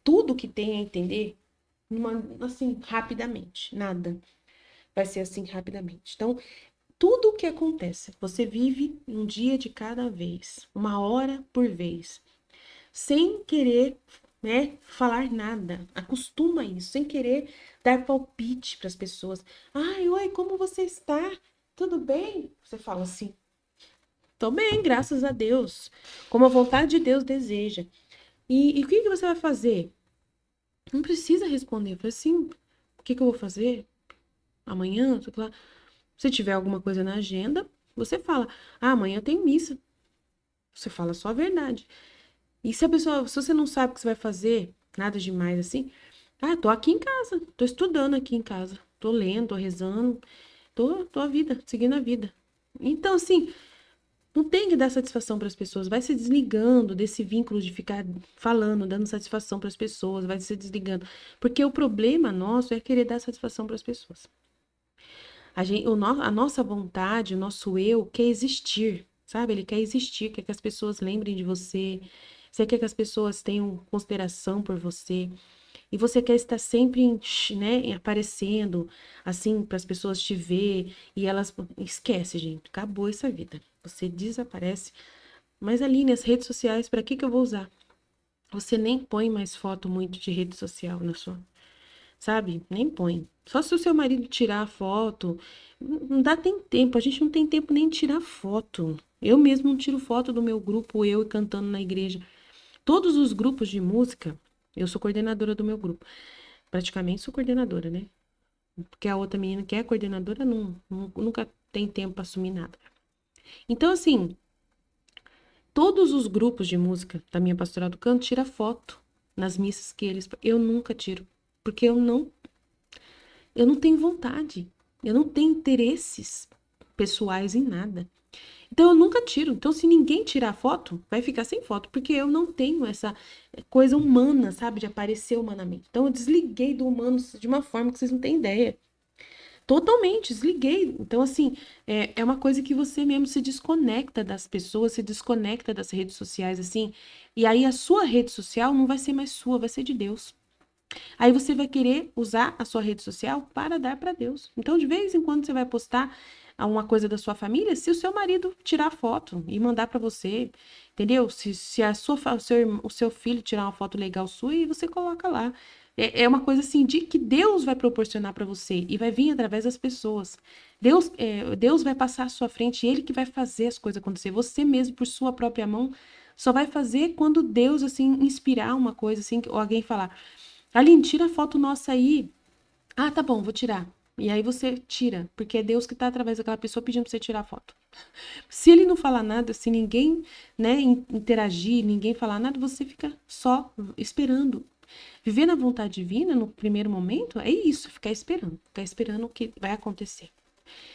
tudo que tem a entender assim, rapidamente. Nada vai ser assim rapidamente. Então, tudo o que acontece, você vive um dia de cada vez, uma hora por vez, sem querer, né, falar nada. Acostuma isso, sem querer dar palpite para as pessoas. Ai, oi, como você está? Tudo bem? Você fala assim. Tô bem, graças a Deus. Como a vontade de Deus deseja. E o que você vai fazer? Não precisa responder. Eu falei assim, o que eu vou fazer amanhã? Se tiver alguma coisa na agenda, você fala, amanhã tem missa. Você fala só a verdade. E se você não sabe o que você vai fazer, nada demais assim, tô aqui em casa, tô estudando aqui em casa, tô lendo, tô rezando, tô a vida, seguindo a vida. Então, assim, não tem que dar satisfação para as pessoas, vai se desligando desse vínculo de ficar falando, dando satisfação para as pessoas, vai se desligando. Porque o problema nosso é querer dar satisfação para as pessoas. A nossa vontade, o nosso eu quer existir, sabe? Ele quer existir, quer que as pessoas lembrem de você, você quer que as pessoas tenham consideração por você. E você quer estar sempre, né, aparecendo, assim, para as pessoas te ver e elas. Esquece, gente, acabou essa vida. Você desaparece. Mas ali nas redes sociais, para que eu vou usar? Você nem põe mais foto muito de rede social na sua. Sabe? Nem põe. Só se o seu marido tirar a foto. Não dá tem tempo. A gente não tem tempo nem de tirar foto. Eu mesmo não tiro foto do meu grupo, eu cantando na igreja. Todos os grupos de música, eu sou coordenadora do meu grupo. Praticamente sou coordenadora, né? Porque a outra menina que é coordenadora nunca tem tempo para assumir nada. Então, assim, todos os grupos de música da minha pastoral do canto tira foto. nas missas que eles... Eu nunca tiro, porque eu não tenho vontade, eu não tenho interesses pessoais em nada. Então eu nunca tiro. Então se ninguém tirar foto, vai ficar sem foto, porque eu não tenho essa coisa humana, sabe, de aparecer humanamente. Então eu desliguei do humano de uma forma que vocês não têm ideia. Totalmente, desliguei. Então, assim, é uma coisa que você mesmo se desconecta das pessoas, se desconecta das redes sociais, assim. E aí a sua rede social não vai ser mais sua, vai ser de Deus. Aí você vai querer usar a sua rede social para dar para Deus. Então, de vez em quando você vai postar uma coisa da sua família, se o seu marido tirar foto e mandar para você, entendeu? Se o seu filho tirar uma foto legal sua e você coloca lá. É uma coisa assim de que Deus vai proporcionar para você e vai vir através das pessoas. Deus vai passar à sua frente, Ele que vai fazer as coisas acontecer. Você mesmo, por sua própria mão, só vai fazer quando Deus, assim, inspirar uma coisa, assim, ou alguém falar: Aline, tira a foto nossa aí. Ah, tá bom, vou tirar. E aí você tira, porque é Deus que tá através daquela pessoa pedindo pra você tirar a foto. Se ele não falar nada, se ninguém, né, interagir, ninguém falar nada, você fica só esperando. Viver na vontade divina, no primeiro momento, é isso, ficar esperando o que vai acontecer.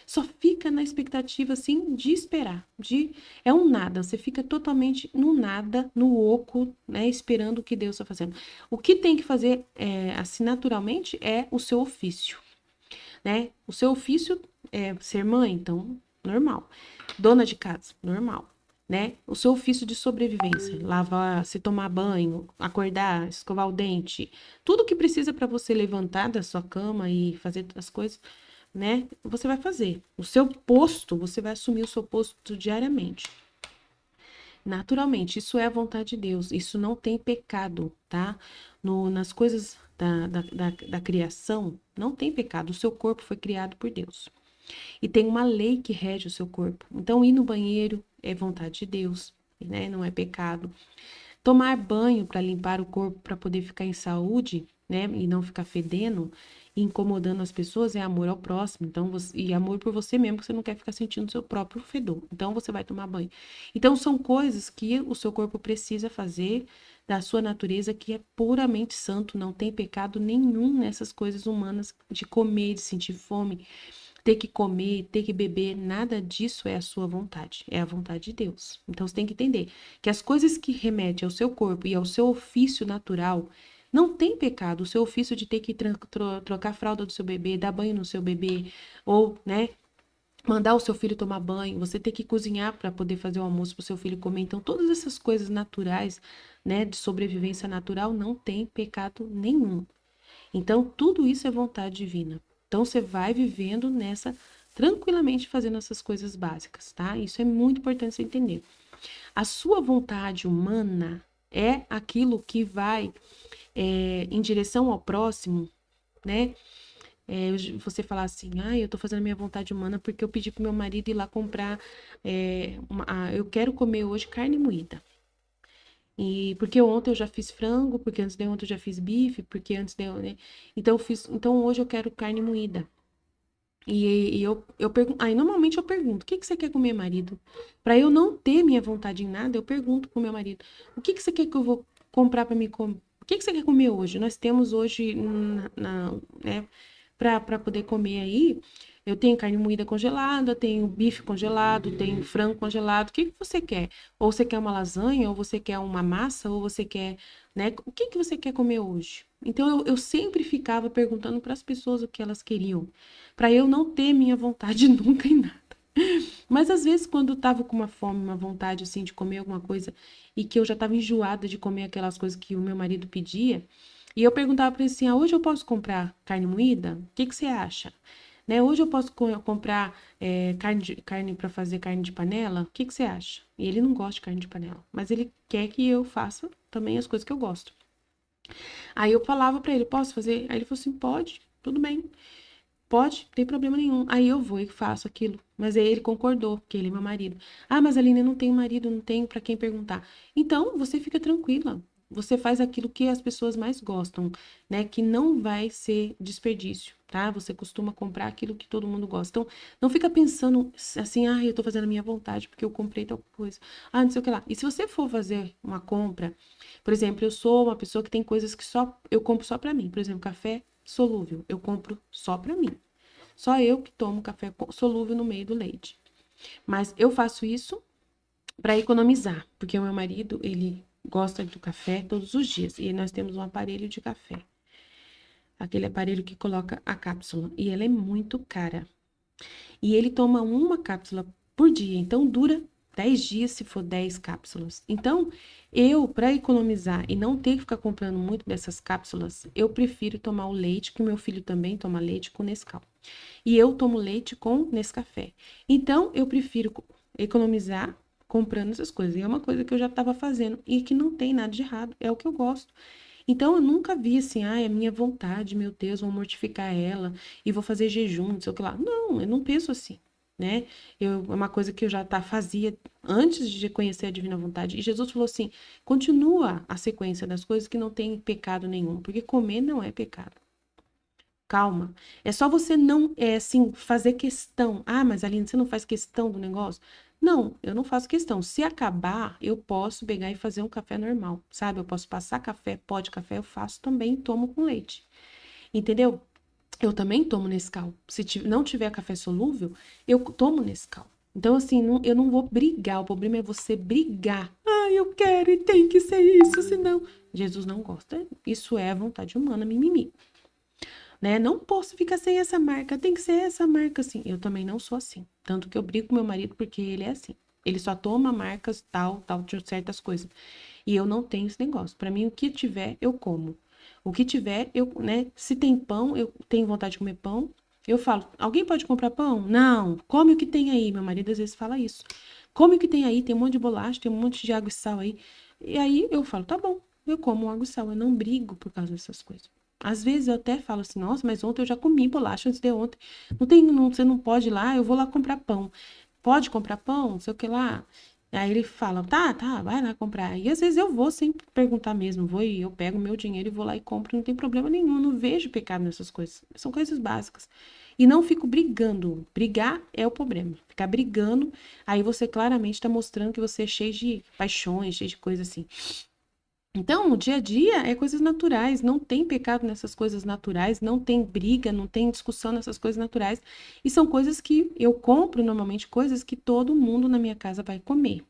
Só fica na expectativa, assim, de esperar. É um nada. Você fica totalmente no nada, no oco, né? Esperando o que Deus está fazendo. O que tem que fazer, assim, naturalmente, é o seu ofício, né? O seu ofício é ser mãe, então, normal. Dona de casa, normal. Né? O seu ofício de sobrevivência, lavar, se tomar banho, acordar, escovar o dente, tudo que precisa para você levantar da sua cama e fazer as coisas, né? Você vai fazer. O seu posto, você vai assumir o seu posto diariamente. Naturalmente, isso é a vontade de Deus. Isso não tem pecado, tá? Nas coisas da criação, não tem pecado. O seu corpo foi criado por Deus. E tem uma lei que rege o seu corpo. Então, ir no banheiro é vontade de Deus, né? Não é pecado. Tomar banho para limpar o corpo para poder ficar em saúde, né? E não ficar fedendo e incomodando as pessoas é amor ao próximo. Então, e amor por você mesmo, que você não quer ficar sentindo o seu próprio fedor. Então, você vai tomar banho. Então, são coisas que o seu corpo precisa fazer da sua natureza, que é puramente santo, não tem pecado nenhum nessas coisas humanas de comer, de sentir fome, ter que comer, ter que beber, nada disso é a sua vontade, é a vontade de Deus. Então você tem que entender que as coisas que remetem ao seu corpo e ao seu ofício natural, não tem pecado. O seu ofício de ter que trocar a fralda do seu bebê, dar banho no seu bebê, ou, né, mandar o seu filho tomar banho, você ter que cozinhar para poder fazer o almoço para o seu filho comer. Então, todas essas coisas naturais, né, de sobrevivência natural, não tem pecado nenhum. Então, tudo isso é vontade divina. Então, você vai vivendo nessa, tranquilamente fazendo essas coisas básicas, tá? Isso é muito importante você entender. A sua vontade humana é aquilo que vai em direção ao próximo, né? Você falar assim, eu tô fazendo a minha vontade humana porque eu pedi pro meu marido ir lá comprar, eu quero comer hoje carne moída. E porque ontem eu já fiz frango, porque antes de ontem eu já fiz bife, porque antes de ontem, né? Então hoje eu quero carne moída. E eu pergunto, aí normalmente eu pergunto, o que que você quer comer, marido? Para eu não ter minha vontade em nada, eu pergunto pro meu marido, o que que você quer que eu vou comprar para me comer? O que que você quer comer hoje? Nós temos hoje, né, para poder comer aí, eu tenho carne moída congelada, tenho bife congelado, tenho frango congelado. O que que você quer? Ou você quer uma lasanha, ou você quer uma massa, ou você quer, né? O que que você quer comer hoje? Então eu sempre ficava perguntando para as pessoas o que elas queriam, para eu não ter minha vontade nunca em nada. Mas às vezes quando eu tava com uma fome, uma vontade assim de comer alguma coisa e que eu já tava enjoada de comer aquelas coisas que o meu marido pedia, e eu perguntava para ele assim: hoje eu posso comprar carne moída? O que que você acha? Né? Hoje eu posso comprar carne para fazer carne de panela? O que que você acha? E ele não gosta de carne de panela, mas ele quer que eu faça também as coisas que eu gosto. Aí eu falava para ele: posso fazer? Aí ele falou assim: pode, tudo bem. Pode, não tem problema nenhum. Aí eu vou e faço aquilo. Mas aí ele concordou, porque ele é meu marido. Ah, mas Aline, eu não tenho marido, não tenho para quem perguntar. Então, você fica tranquila. Você faz aquilo que as pessoas mais gostam, né? Que não vai ser desperdício. tá? Você costuma comprar aquilo que todo mundo gosta. Então, não fica pensando assim, eu tô fazendo a minha vontade porque eu comprei tal coisa. Não sei o que lá. E se você for fazer uma compra, por exemplo, eu sou uma pessoa que tem coisas que eu compro só pra mim. Por exemplo, café solúvel, eu compro só pra mim. Só eu que tomo café solúvel no meio do leite. Mas eu faço isso para economizar, porque o meu marido, ele gosta do café todos os dias. E nós temos um aparelho de café. Aquele aparelho que coloca a cápsula. E ela é muito cara. E ele toma uma cápsula por dia. Então, dura 10 dias se for 10 cápsulas. Então, eu, para economizar e não ter que ficar comprando muito dessas cápsulas, eu prefiro tomar o leite, que o meu filho também toma leite com Nescau. E eu tomo leite com Nescafé. Então, eu prefiro economizar comprando essas coisas. E é uma coisa que eu já estava fazendo e que não tem nada de errado. É o que eu gosto. Então, eu nunca vi assim, é minha vontade, meu Deus, vou mortificar ela e vou fazer jejum, não sei o que lá. Não, eu não penso assim, né? É uma coisa que eu já fazia antes de conhecer a divina vontade. E Jesus falou assim: continua a sequência das coisas que não tem pecado nenhum, porque comer não é pecado. Calma. É só você não, assim, fazer questão. Mas Aline, você não faz questão do negócio? Não, eu não faço questão. Se acabar, eu posso pegar e fazer um café normal, sabe? Eu posso passar café, pó de café, eu faço também e tomo com leite. Entendeu? Eu também tomo Nescau. Se não tiver café solúvel, eu tomo Nescau. Então, assim, eu não vou brigar. O problema é você brigar. Eu quero e tem que ser isso, senão... Jesus não gosta. Isso é a vontade humana, mimimi. Né? Não posso ficar sem essa marca, tem que ser essa marca assim. Eu também não sou assim. Tanto que eu brigo com meu marido porque ele é assim. Ele só toma marcas tal, de certas coisas. E eu não tenho esse negócio. Para mim, o que tiver, eu como. O que tiver, né? Se tem pão, eu tenho vontade de comer pão. Eu falo, alguém pode comprar pão? Não, come o que tem aí. Meu marido às vezes fala isso. Come o que tem aí, tem um monte de bolacha, tem um monte de água e sal aí. E aí eu falo, tá bom, eu como água e sal. Eu não brigo por causa dessas coisas. Às vezes eu até falo assim, nossa, mas ontem eu já comi bolacha antes de ontem. Você não pode ir lá, eu vou lá comprar pão. Pode comprar pão? Não sei o que lá. Aí ele fala, tá, vai lá comprar. E às vezes eu vou sem perguntar mesmo, vou e eu pego meu dinheiro e vou lá e compro, não tem problema nenhum, não vejo pecado nessas coisas. São coisas básicas. E não fico brigando. Brigar é o problema. Ficar brigando, aí você claramente está mostrando que você é cheio de paixões, cheio de coisas assim. Então, o dia a dia é coisas naturais, não tem pecado nessas coisas naturais, não tem briga, não tem discussão nessas coisas naturais. E são coisas que eu compro normalmente, coisas que todo mundo na minha casa vai comer.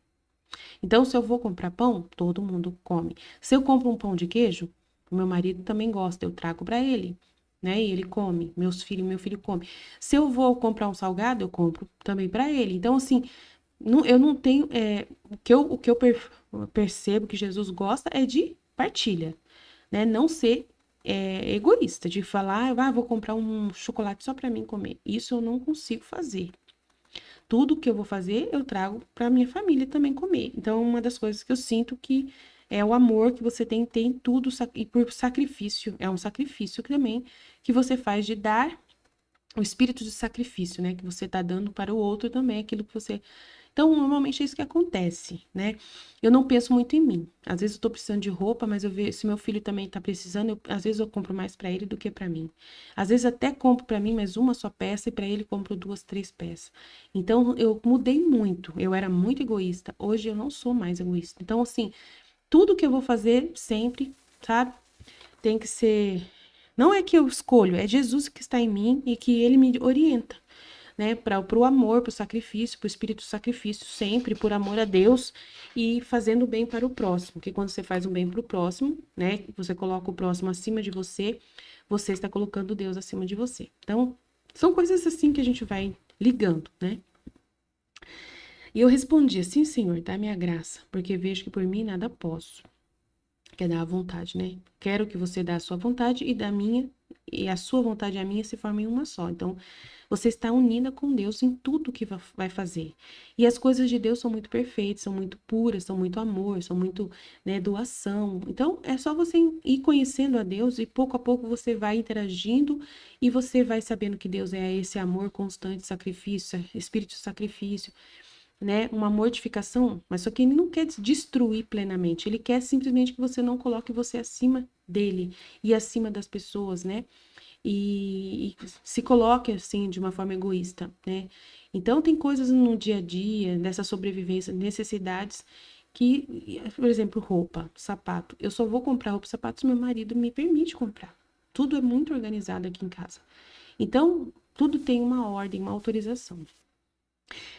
Então, se eu vou comprar pão, todo mundo come. Se eu compro um pão de queijo, o meu marido também gosta, eu trago para ele, né? E ele come, meu filho come. Se eu vou comprar um salgado, eu compro também para ele. Então, assim, eu não tenho. O que eu percebo que Jesus gosta é de partilha, né? Não ser egoísta, de falar, vou comprar um chocolate só para mim comer. Isso eu não consigo fazer. Tudo que eu vou fazer, eu trago para minha família também comer. Então, uma das coisas que eu sinto que é o amor que você tem tudo, e por sacrifício. É um sacrifício também que você faz de dar o espírito de sacrifício, né? Que você está dando para o outro também, aquilo que você. Então, normalmente é isso que acontece, né? Eu não penso muito em mim. Às vezes eu tô precisando de roupa, mas eu vejo se meu filho também tá precisando, às vezes eu compro mais para ele do que para mim. Às vezes até compro para mim, mas uma só peça e para ele compro 2, 3 peças. Então, eu mudei muito. Eu era muito egoísta. Hoje eu não sou mais egoísta. Então, assim, tudo que eu vou fazer sempre, sabe? Tem que ser. Não é que eu escolho, é Jesus que está em mim e que ele me orienta, né? Para o amor, para o sacrifício, para o espírito do sacrifício, sempre por amor a Deus e fazendo bem para o próximo. Porque quando você faz um bem para o próximo, né? Você coloca o próximo acima de você, você está colocando Deus acima de você. Então, são coisas assim que a gente vai ligando, né? E eu respondi assim, Senhor, dá-me a graça, porque vejo que por mim nada posso. Quer dar a vontade, né? Quero que você dê a sua vontade e da minha, e a sua vontade e a minha se formem uma só. Então, você está unida com Deus em tudo que vai fazer. E as coisas de Deus são muito perfeitas, são muito puras, são muito amor, são muito, né, doação. Então, é só você ir conhecendo a Deus e pouco a pouco você vai interagindo e você vai sabendo que Deus é esse amor constante, sacrifício, espírito de sacrifício, né, uma mortificação, mas só que ele não quer destruir plenamente, ele quer simplesmente que você não coloque você acima dele e acima das pessoas, né? e se coloque assim de uma forma egoísta, né? Então tem coisas no dia a dia, dessa sobrevivência, necessidades que, por exemplo, roupa, sapato. Eu só vou comprar roupa e sapato se meu marido me permite comprar. Tudo é muito organizado aqui em casa. Então, tudo tem uma ordem, uma autorização.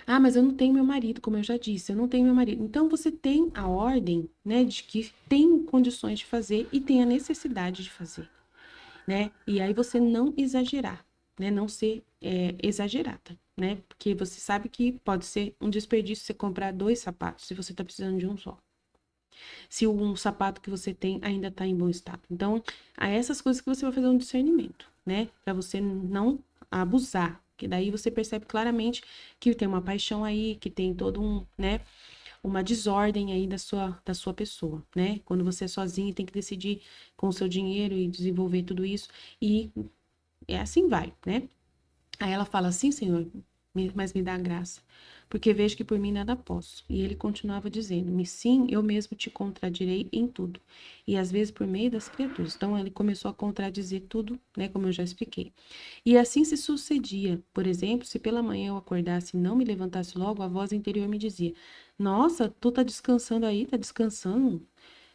Ah, mas eu não tenho meu marido, como eu já disse, eu não tenho meu marido. Então, você tem a ordem, né, de que tem condições de fazer e tem a necessidade de fazer, né? E aí você não exagerar, né? Não ser exagerada, né? Porque você sabe que pode ser um desperdício você comprar 2 sapatos se você tá precisando de um só. Se um sapato que você tem ainda tá em bom estado. Então, há essas coisas que você vai fazer um discernimento, né? Para você não abusar. Que daí você percebe claramente que tem uma paixão aí, que tem todo um, né? Uma desordem aí da sua pessoa, né? Quando você é sozinho e tem que decidir com o seu dinheiro e desenvolver tudo isso. E é assim vai, né? Aí ela fala assim, Senhor, mas me dá graça, porque vejo que por mim nada posso. E ele continuava dizendo-me, sim, eu mesmo te contradirei em tudo, e às vezes por meio das criaturas. Então ele começou a contradizer tudo, né, como eu já expliquei. E assim se sucedia. Por exemplo, se pela manhã eu acordasse e não me levantasse logo, a voz interior me dizia, nossa, tu tá descansando aí, tá descansando?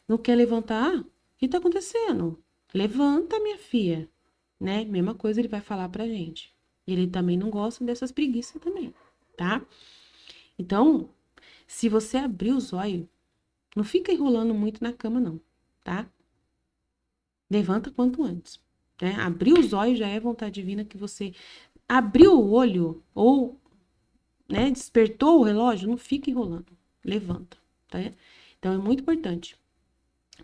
Não quer levantar? O que tá acontecendo? Levanta, minha filha, né? Mesma coisa ele vai falar pra gente. Ele também não gosta dessas preguiças também, tá? Então, se você abrir os olhos, não fica enrolando muito na cama, não, tá? Levanta quanto antes, né? Abrir os olhos já é vontade divina que você abriu o olho ou, né, despertou o relógio, não fica enrolando. Levanta, tá? Então, é muito importante.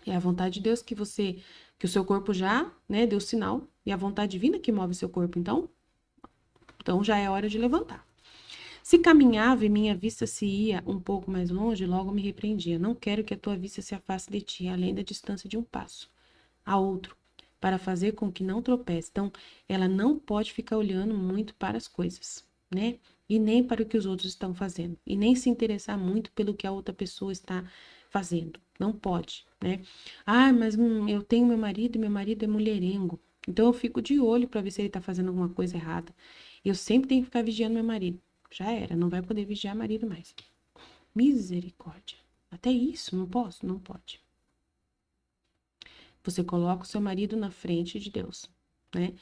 É a vontade de Deus que o seu corpo já, né, deu sinal, e a vontade divina que move seu corpo. Então já é hora de levantar. Se caminhava e minha vista se ia um pouco mais longe, logo me repreendia. Não quero que a tua vista se afaste de ti, além da distância de um passo a outro, para fazer com que não tropece. Então, ela não pode ficar olhando muito para as coisas, né? E nem para o que os outros estão fazendo. E nem se interessar muito pelo que a outra pessoa está fazendo. Não pode, né? Ah, mas eu tenho meu marido e meu marido é mulherengo. Então, eu fico de olho para ver se ele está fazendo alguma coisa errada. Eu sempre tenho que ficar vigiando meu marido. Já era, não vai poder vigiar marido mais. Misericórdia. Até isso, não posso? Não pode. Você coloca o seu marido na frente de Deus, né?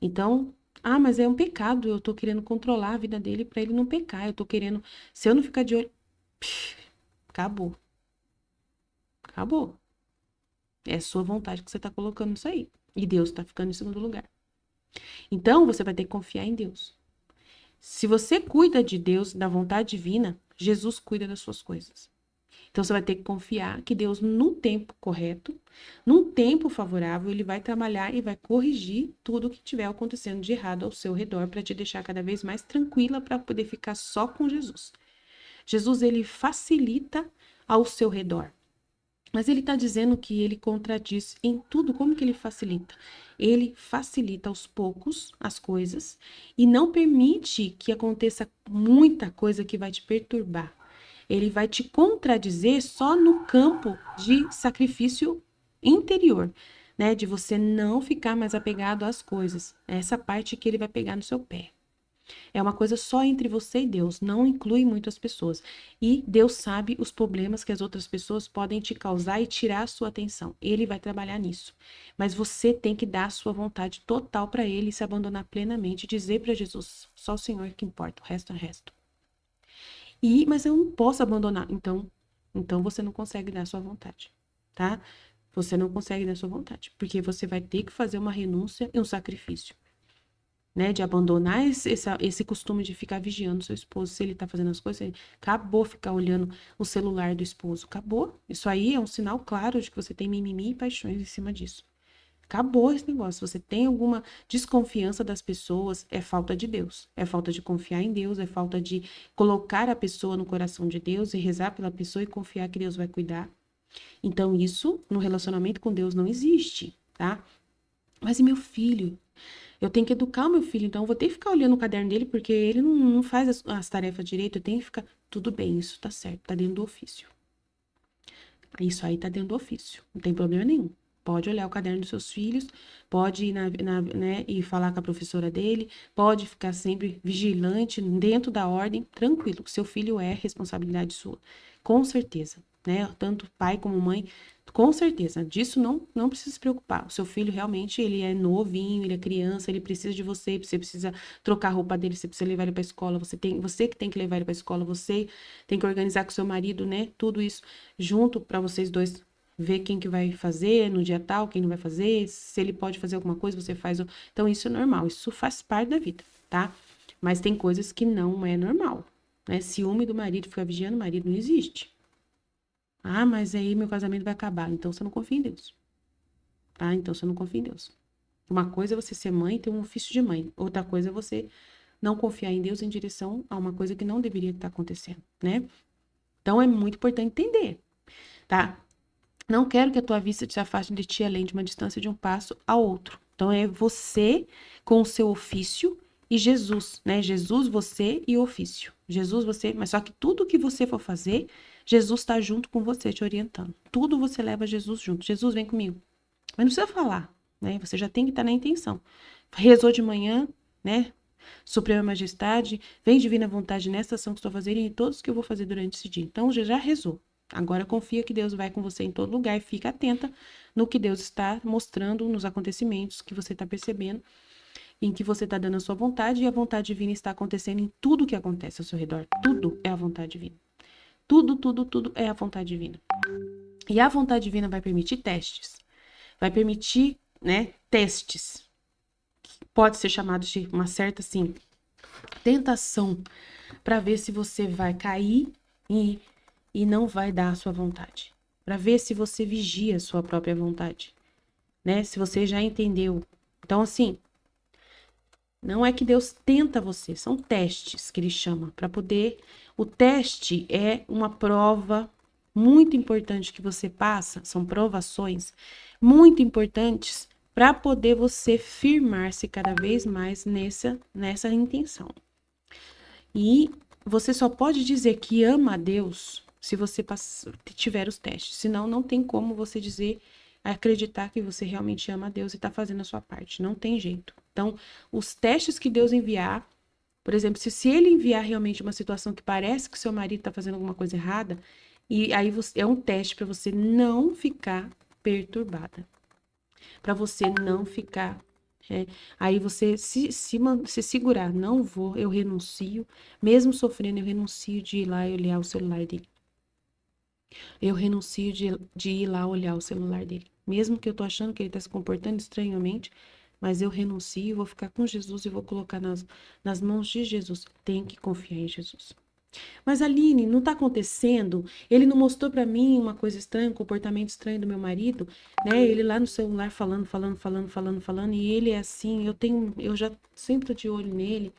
Então, ah, mas é um pecado, eu tô querendo controlar a vida dele para ele não pecar, eu tô querendo, se eu não ficar de olho, acabou. Acabou. É sua vontade que você tá colocando isso aí. E Deus tá ficando em segundo lugar. Então, você vai ter que confiar em Deus. Se você cuida de Deus, da vontade divina, Jesus cuida das suas coisas. Então você vai ter que confiar que Deus, num tempo correto, num tempo favorável, ele vai trabalhar e vai corrigir tudo o que estiver acontecendo de errado ao seu redor para te deixar cada vez mais tranquila para poder ficar só com Jesus. Jesus, ele facilita ao seu redor. Mas ele está dizendo que ele contradiz em tudo. Como que ele facilita? Ele facilita aos poucos as coisas e não permite que aconteça muita coisa que vai te perturbar. Ele vai te contradizer só no campo de sacrifício interior, né? De você não ficar mais apegado às coisas. É essa parte que ele vai pegar no seu pé. É uma coisa só entre você e Deus, não inclui muitas pessoas. E Deus sabe os problemas que as outras pessoas podem te causar e tirar a sua atenção. Ele vai trabalhar nisso. Mas você tem que dar a sua vontade total para ele e se abandonar plenamente, dizer para Jesus, só o Senhor que importa, o resto é resto. Mas eu não posso abandonar. Então você não consegue dar a sua vontade, tá? Você não consegue dar a sua vontade, porque você vai ter que fazer uma renúncia e um sacrifício, né? De abandonar esse costume de ficar vigiando seu esposo, se ele tá fazendo as coisas, acabou ficar olhando o celular do esposo, acabou. Isso aí é um sinal claro de que você tem mimimi e paixões em cima disso. Acabou esse negócio. Se você tem alguma desconfiança das pessoas, é falta de Deus. É falta de confiar em Deus, é falta de colocar a pessoa no coração de Deus e rezar pela pessoa e confiar que Deus vai cuidar. Então, isso no relacionamento com Deus não existe, tá? Mas e meu filho? Eu tenho que educar o meu filho, então eu vou ter que ficar olhando o caderno dele, porque ele não faz as tarefas direito, eu tenho que ficar. Tudo bem, isso tá certo, tá dentro do ofício. Isso aí tá dentro do ofício, não tem problema nenhum. Pode olhar o caderno dos seus filhos, pode ir né, e falar com a professora dele, pode ficar sempre vigilante, dentro da ordem, tranquilo. Seu filho é responsabilidade sua, com certeza, né? Tanto pai como mãe, com certeza. Disso não precisa se preocupar. O seu filho realmente, ele é novinho, ele é criança, ele precisa de você precisa trocar a roupa dele, você precisa levar ele para a escola, você que tem que levar ele para a escola, você tem que organizar com seu marido, né? Tudo isso junto para vocês dois ver quem que vai fazer no dia tal, quem não vai fazer, se ele pode fazer alguma coisa, você faz. Então, isso é normal, isso faz parte da vida, tá? Mas tem coisas que não é normal, né? Ciúme do marido, ficar vigiando o marido, não existe. Ah, mas aí meu casamento vai acabar. Então, você não confia em Deus, tá? Então, você não confia em Deus. Uma coisa é você ser mãe e ter um ofício de mãe. Outra coisa é você não confiar em Deus em direção a uma coisa que não deveria estar acontecendo, né? Então, é muito importante entender, tá? Não quero que a tua vista se afaste de ti além de uma distância de um passo ao outro. Então, é você com o seu ofício e Jesus, né? Jesus, você e o ofício. Jesus, você, mas só que tudo que você for fazer, Jesus está junto com você, te orientando. Tudo você leva Jesus junto. Jesus, vem comigo. Mas não precisa falar, né? Você já tem que estar na intenção. Rezou de manhã, né? Suprema Majestade, vem divina vontade nessa ação que estou fazendo e em todos que eu vou fazer durante esse dia. Então, já rezou. Agora confia que Deus vai com você em todo lugar e fica atenta no que Deus está mostrando nos acontecimentos que você está percebendo, em que você está dando a sua vontade e a vontade divina está acontecendo em tudo que acontece ao seu redor. Tudo é a vontade divina. Tudo é a vontade divina. E a vontade divina vai permitir testes. Vai permitir, né, testes. Pode ser chamado de uma certa, assim, tentação para ver se você vai cair e não vai dar a sua vontade. Para ver se você vigia a sua própria vontade, né? Se você já entendeu. Então, assim, não é que Deus tenta você, são testes que ele chama para poder. O teste é uma prova muito importante que você passa, são provações muito importantes para poder você firmar-se cada vez mais nessa intenção. E você só pode dizer que ama a Deus se você tiver os testes. Senão, não tem como você dizer, acreditar que você realmente ama a Deus e está fazendo a sua parte. Não tem jeito. Então, os testes que Deus enviar, por exemplo, se ele enviar realmente uma situação que parece que seu marido está fazendo alguma coisa errada, e aí é um teste para você não ficar perturbada. Para você não ficar aí você se segurar, não vou, eu renuncio, mesmo sofrendo, eu renuncio de ir lá e olhar o celular dele. Eu renuncio de ir lá olhar o celular dele. Mesmo que eu tô achando que ele tá se comportando estranhamente, mas eu renuncio, vou ficar com Jesus e vou colocar nas mãos de Jesus. Tem que confiar em Jesus. Mas Aline, não tá acontecendo? Ele não mostrou para mim uma coisa estranha, um comportamento estranho do meu marido, né? Ele lá no celular falando, e ele é assim, eu já sempre tô de olho nele,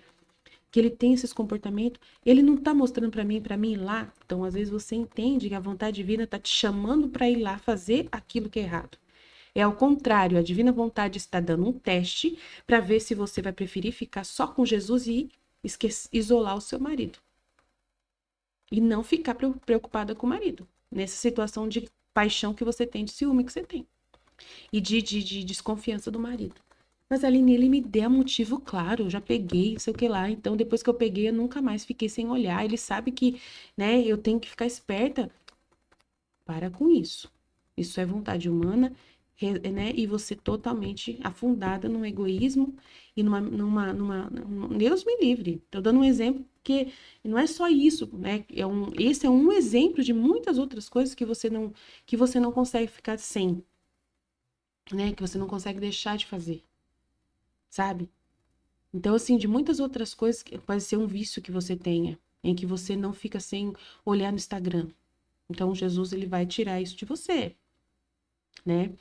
que ele tem esses comportamentos. Ele não tá mostrando para mim ir lá. Então, às vezes você entende que a vontade divina tá te chamando para ir lá fazer aquilo que é errado. É ao contrário, a divina vontade está dando um teste para ver se você vai preferir ficar só com Jesus e isolar o seu marido. E não ficar preocupada com o marido. Nessa situação de paixão que você tem, de ciúme que você tem. E de desconfiança do marido. Mas Aline, ele me deu motivo claro, eu já peguei, sei o que lá. Então, depois que eu peguei, eu nunca mais fiquei sem olhar. Ele sabe que, né, eu tenho que ficar esperta. Para com isso. Isso é vontade humana, né? E você totalmente afundada no egoísmo e Deus me livre. Estou dando um exemplo porque não é só isso, né? Esse é um exemplo de muitas outras coisas que você não consegue ficar sem, né? Que você não consegue deixar de fazer, sabe? Então, assim, de muitas outras coisas, que pode ser um vício que você tenha, em que você não fica sem olhar no Instagram. Então, Jesus, ele vai tirar isso de você, né?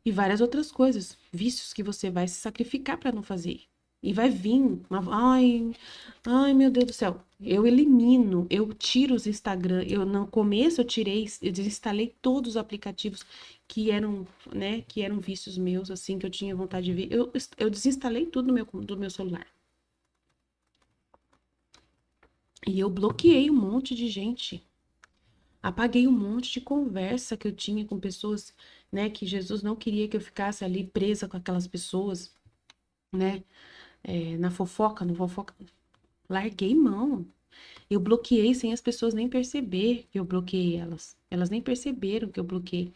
E várias outras coisas, vícios que você vai se sacrificar para não fazer. E vai vir, ai, meu Deus do céu. Eu elimino, eu tiro os Instagram. Eu no começo eu desinstalei todos os aplicativos que eram, né, que eram vícios meus, assim, que eu tinha vontade de ver. Eu desinstalei tudo do meu celular. E eu bloqueei um monte de gente. Apaguei um monte de conversa que eu tinha com pessoas né? Que Jesus não queria que eu ficasse ali presa com aquelas pessoas, né? Na fofoca, no fofoca. Larguei mão. Eu bloqueei sem as pessoas nem perceber que eu bloqueei elas. Elas nem perceberam que eu bloqueei.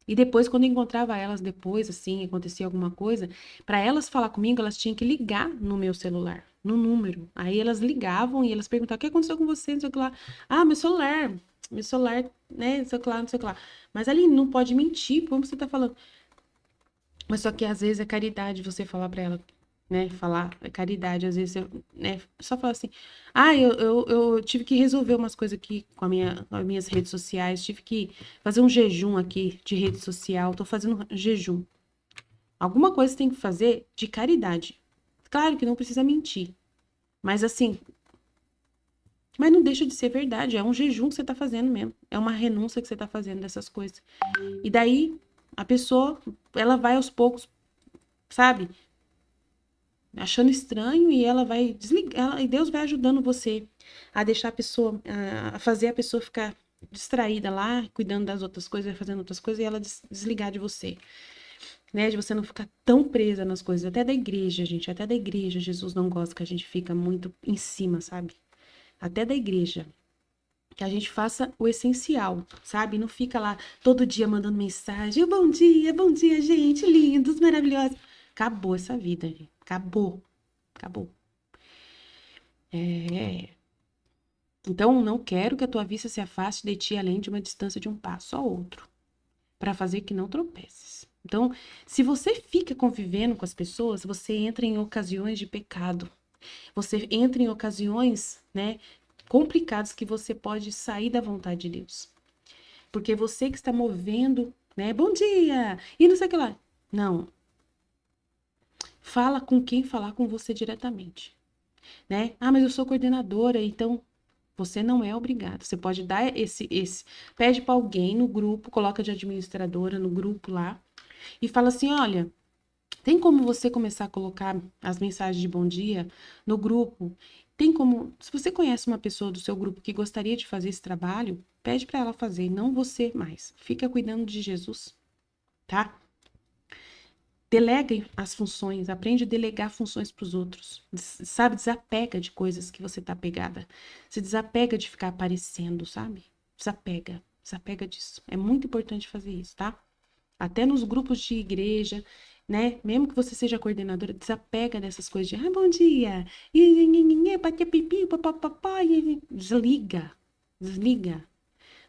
E depois, quando eu encontrava elas depois, assim, acontecia alguma coisa, para elas falar comigo, elas tinham que ligar no meu celular, no número. Aí elas ligavam e elas perguntavam: o que aconteceu com você? Não sei o que lá. Ah, meu celular, né? Não sei o que lá, não sei o que lá. Mas ali não pode mentir, como você tá falando. Mas só que às vezes é caridade você falar pra ela, né? Falar é caridade. Às vezes, né? Só falar assim: ah, eu tive que resolver umas coisas aqui com as minhas redes sociais. Tive que fazer um jejum aqui de rede social. Tô fazendo jejum. Alguma coisa você tem que fazer de caridade. Claro que não precisa mentir. Mas assim, mas não deixa de ser verdade. É um jejum que você tá fazendo mesmo. É uma renúncia que você tá fazendo dessas coisas. E daí, a pessoa, ela vai aos poucos, sabe? Achando estranho e ela vai desligar, e Deus vai ajudando você a deixar a pessoa, a fazer a pessoa ficar distraída lá, cuidando das outras coisas, fazendo outras coisas e ela desligar de você, né? De você não ficar tão presa nas coisas, até da igreja, gente, até da igreja, Jesus não gosta que a gente fica muito em cima, sabe? Até da igreja. Que a gente faça o essencial, sabe? Não fica lá todo dia mandando mensagem, bom dia, gente, lindos, maravilhosos. Acabou essa vida, gente. Acabou. Acabou. É. Então, não quero que a tua vista se afaste de ti além de uma distância de um passo ao outro, para fazer que não tropeces. Então, se você fica convivendo com as pessoas, você entra em ocasiões de pecado. Você entra em ocasiões, né, complicadas que você pode sair da vontade de Deus. Porque você que está movendo, né, bom dia, e não sei o que lá. Não. Fala com quem falar com você diretamente, né? Ah, mas eu sou coordenadora, então você não é obrigado. Você pode dar pede para alguém no grupo, coloca de administradora no grupo lá e fala assim: olha, tem como você começar a colocar as mensagens de bom dia no grupo? Tem como, se você conhece uma pessoa do seu grupo que gostaria de fazer esse trabalho, pede para ela fazer, não você mais. Fica cuidando de Jesus, tá? Delegue as funções, aprende a delegar funções para os outros. Sabe, desapega de coisas que você tá pegada. Se desapega de ficar aparecendo, sabe? Desapega, desapega disso. É muito importante fazer isso, tá? Até nos grupos de igreja, né? Mesmo que você seja coordenadora, desapega dessas coisas de, ah, bom dia, bater pipi, papapá, desliga, desliga.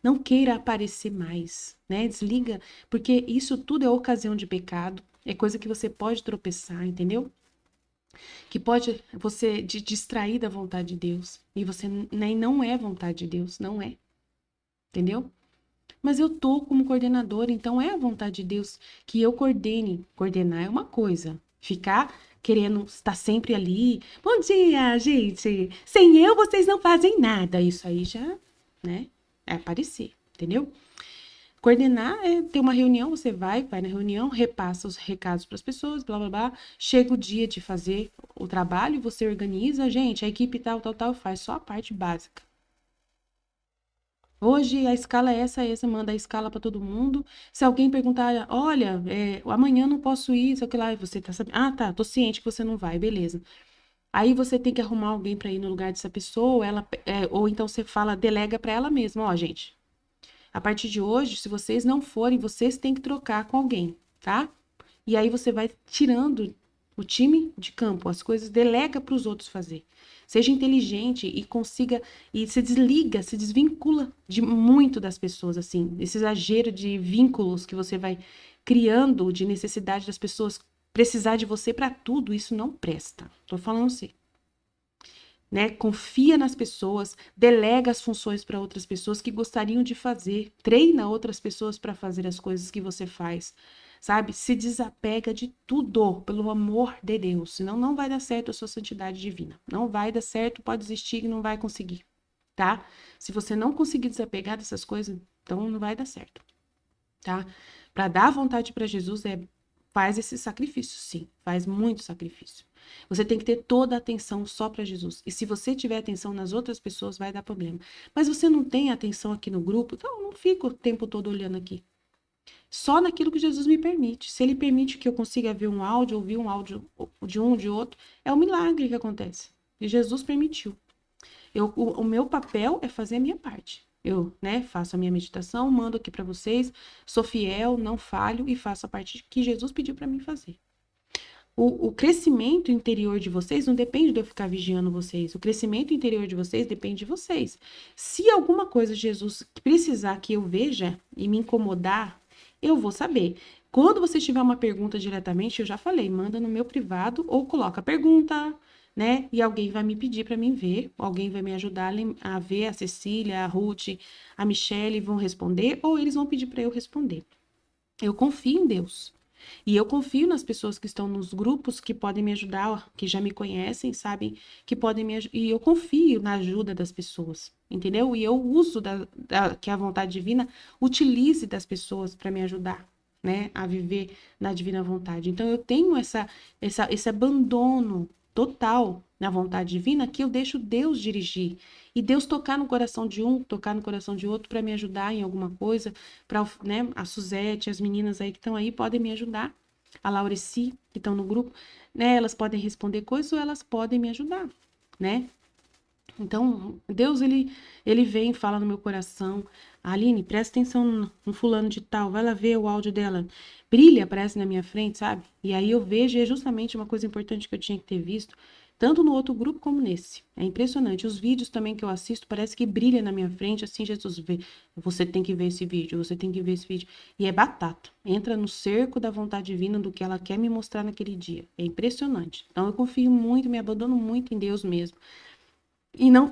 Não queira aparecer mais, né? Desliga, porque isso tudo é ocasião de pecado, é coisa que você pode tropeçar, entendeu? Que pode você distrair da vontade de Deus, e você nem não é vontade de Deus, não é, entendeu? Mas eu tô como coordenadora, então é a vontade de Deus que eu coordene. Coordenar é uma coisa, ficar querendo estar sempre ali. Bom dia, gente. Sem eu vocês não fazem nada. Isso aí já, né? É aparecer, entendeu? Coordenar é ter uma reunião, você vai na reunião, repassa os recados para as pessoas, blá blá blá. Chega o dia de fazer o trabalho, você organiza, gente, a equipe tal, faz só a parte básica. Hoje a escala é essa, manda a escala para todo mundo. Se alguém perguntar, olha, amanhã não posso ir, sei o que lá, você tá sabendo. Ah, tá, tô ciente que você não vai, beleza. Aí você tem que arrumar alguém para ir no lugar dessa pessoa, ou então você fala, delega para ela mesma, ó, gente. A partir de hoje, se vocês não forem, vocês têm que trocar com alguém, tá? E aí você vai tirando o time de campo, as coisas delega para os outros fazer. Seja inteligente e consiga e se desliga, se desvincula de muito das pessoas assim. Esse exagero de vínculos que você vai criando de necessidade das pessoas precisar de você para tudo, isso não presta. Tô falando assim, né? Confia nas pessoas, delega as funções para outras pessoas que gostariam de fazer, treina outras pessoas para fazer as coisas que você faz, sabe? Se desapega de tudo, pelo amor de Deus, senão não vai dar certo a sua santidade divina. Não vai dar certo, pode desistir e não vai conseguir, tá? Se você não conseguir desapegar dessas coisas, então não vai dar certo, tá? Para dar vontade para Jesus faz esse sacrifício, sim, faz muito sacrifício. Você tem que ter toda a atenção só para Jesus. E se você tiver atenção nas outras pessoas, vai dar problema. Mas você não tem atenção aqui no grupo, então não fica o tempo todo olhando aqui. só naquilo que Jesus me permite. Se ele permite que eu consiga ver um áudio, ouvir um áudio de um, de outro, é um milagre que acontece. E Jesus permitiu. O meu papel é fazer a minha parte. Eu, né, faço a minha meditação, mando aqui para vocês, sou fiel, não falho e faço a parte que Jesus pediu para mim fazer. O crescimento interior de vocês não depende de eu ficar vigiando vocês. O crescimento interior de vocês depende de vocês. Se alguma coisa Jesus precisar que eu veja e me incomodar, eu vou saber. Quando você tiver uma pergunta diretamente, eu já falei, manda no meu privado ou coloca a pergunta, né? E alguém vai me pedir para mim ver, alguém vai me ajudar a ver, a Cecília, a Ruth, a Michelle vão responder, ou eles vão pedir para eu responder. Eu confio em Deus. E eu confio nas pessoas que estão nos grupos que podem me ajudar, que já me conhecem, sabem que podem me ajudar. E eu confio na ajuda das pessoas, entendeu? E eu uso que a vontade divina utilize das pessoas para me ajudar, né, a viver na divina vontade. Então eu tenho esse abandono total na vontade divina que eu deixo Deus dirigir. E Deus tocar no coração de um, tocar no coração de outro para me ajudar em alguma coisa, para, né, a Suzete, as meninas aí que estão aí podem me ajudar, a Laureci, que estão no grupo, né, elas podem responder coisas ou elas podem me ajudar, né? Então, Deus, ele vem e fala no meu coração, Aline, presta atenção no fulano de tal, vai lá ver o áudio dela, brilha, aparece na minha frente, sabe? E aí eu vejo, e é justamente uma coisa importante que eu tinha que ter visto, tanto no outro grupo como nesse. É impressionante. Os vídeos também que eu assisto, parece que brilha na minha frente, assim, Jesus vê, você tem que ver esse vídeo, você tem que ver esse vídeo. E é batata. Entra no cerco da vontade divina do que ela quer me mostrar naquele dia. É impressionante. Então eu confio muito, me abandono muito em Deus mesmo. E não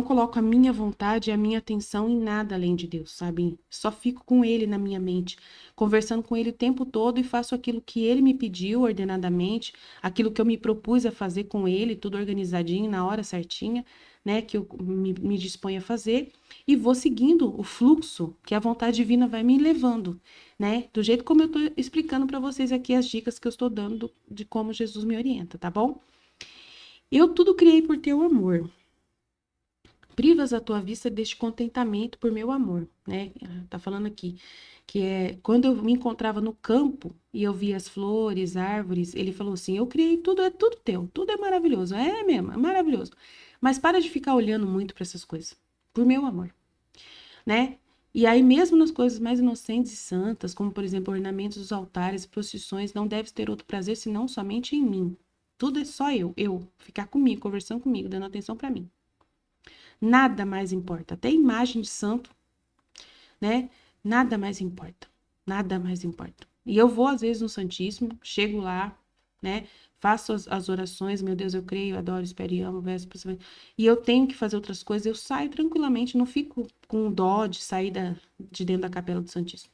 coloco a minha vontade e a minha atenção em nada além de Deus, sabe? Só fico com Ele na minha mente, conversando com Ele o tempo todo e faço aquilo que Ele me pediu ordenadamente, aquilo que eu me propus a fazer com Ele, tudo organizadinho, na hora certinha, né? Que eu me disponho a fazer e vou seguindo o fluxo que a vontade divina vai me levando, né? Do jeito como eu tô explicando para vocês aqui as dicas que eu estou dando de como Jesus me orienta, tá bom? Eu tudo criei por teu amor. Privas a tua vista deste contentamento por meu amor, né? Tá falando aqui que é quando eu me encontrava no campo e eu via as flores, árvores, ele falou assim: "Eu criei tudo, é tudo teu, tudo é maravilhoso". É mesmo, é maravilhoso. Mas para de ficar olhando muito para essas coisas, por meu amor, né? E aí mesmo nas coisas mais inocentes e santas, como por exemplo, ornamentos dos altares, procissões, não deves ter outro prazer senão somente em mim. Tudo é só eu ficar comigo, conversando comigo, dando atenção para mim. Nada mais importa. Até imagem de santo, né? Nada mais importa. Nada mais importa. E eu vou, às vezes, no Santíssimo, chego lá, né? Faço as orações, meu Deus, eu creio, adoro, espero e amo, e eu tenho que fazer outras coisas, eu saio tranquilamente, não fico com dó de sair de dentro da capela do Santíssimo.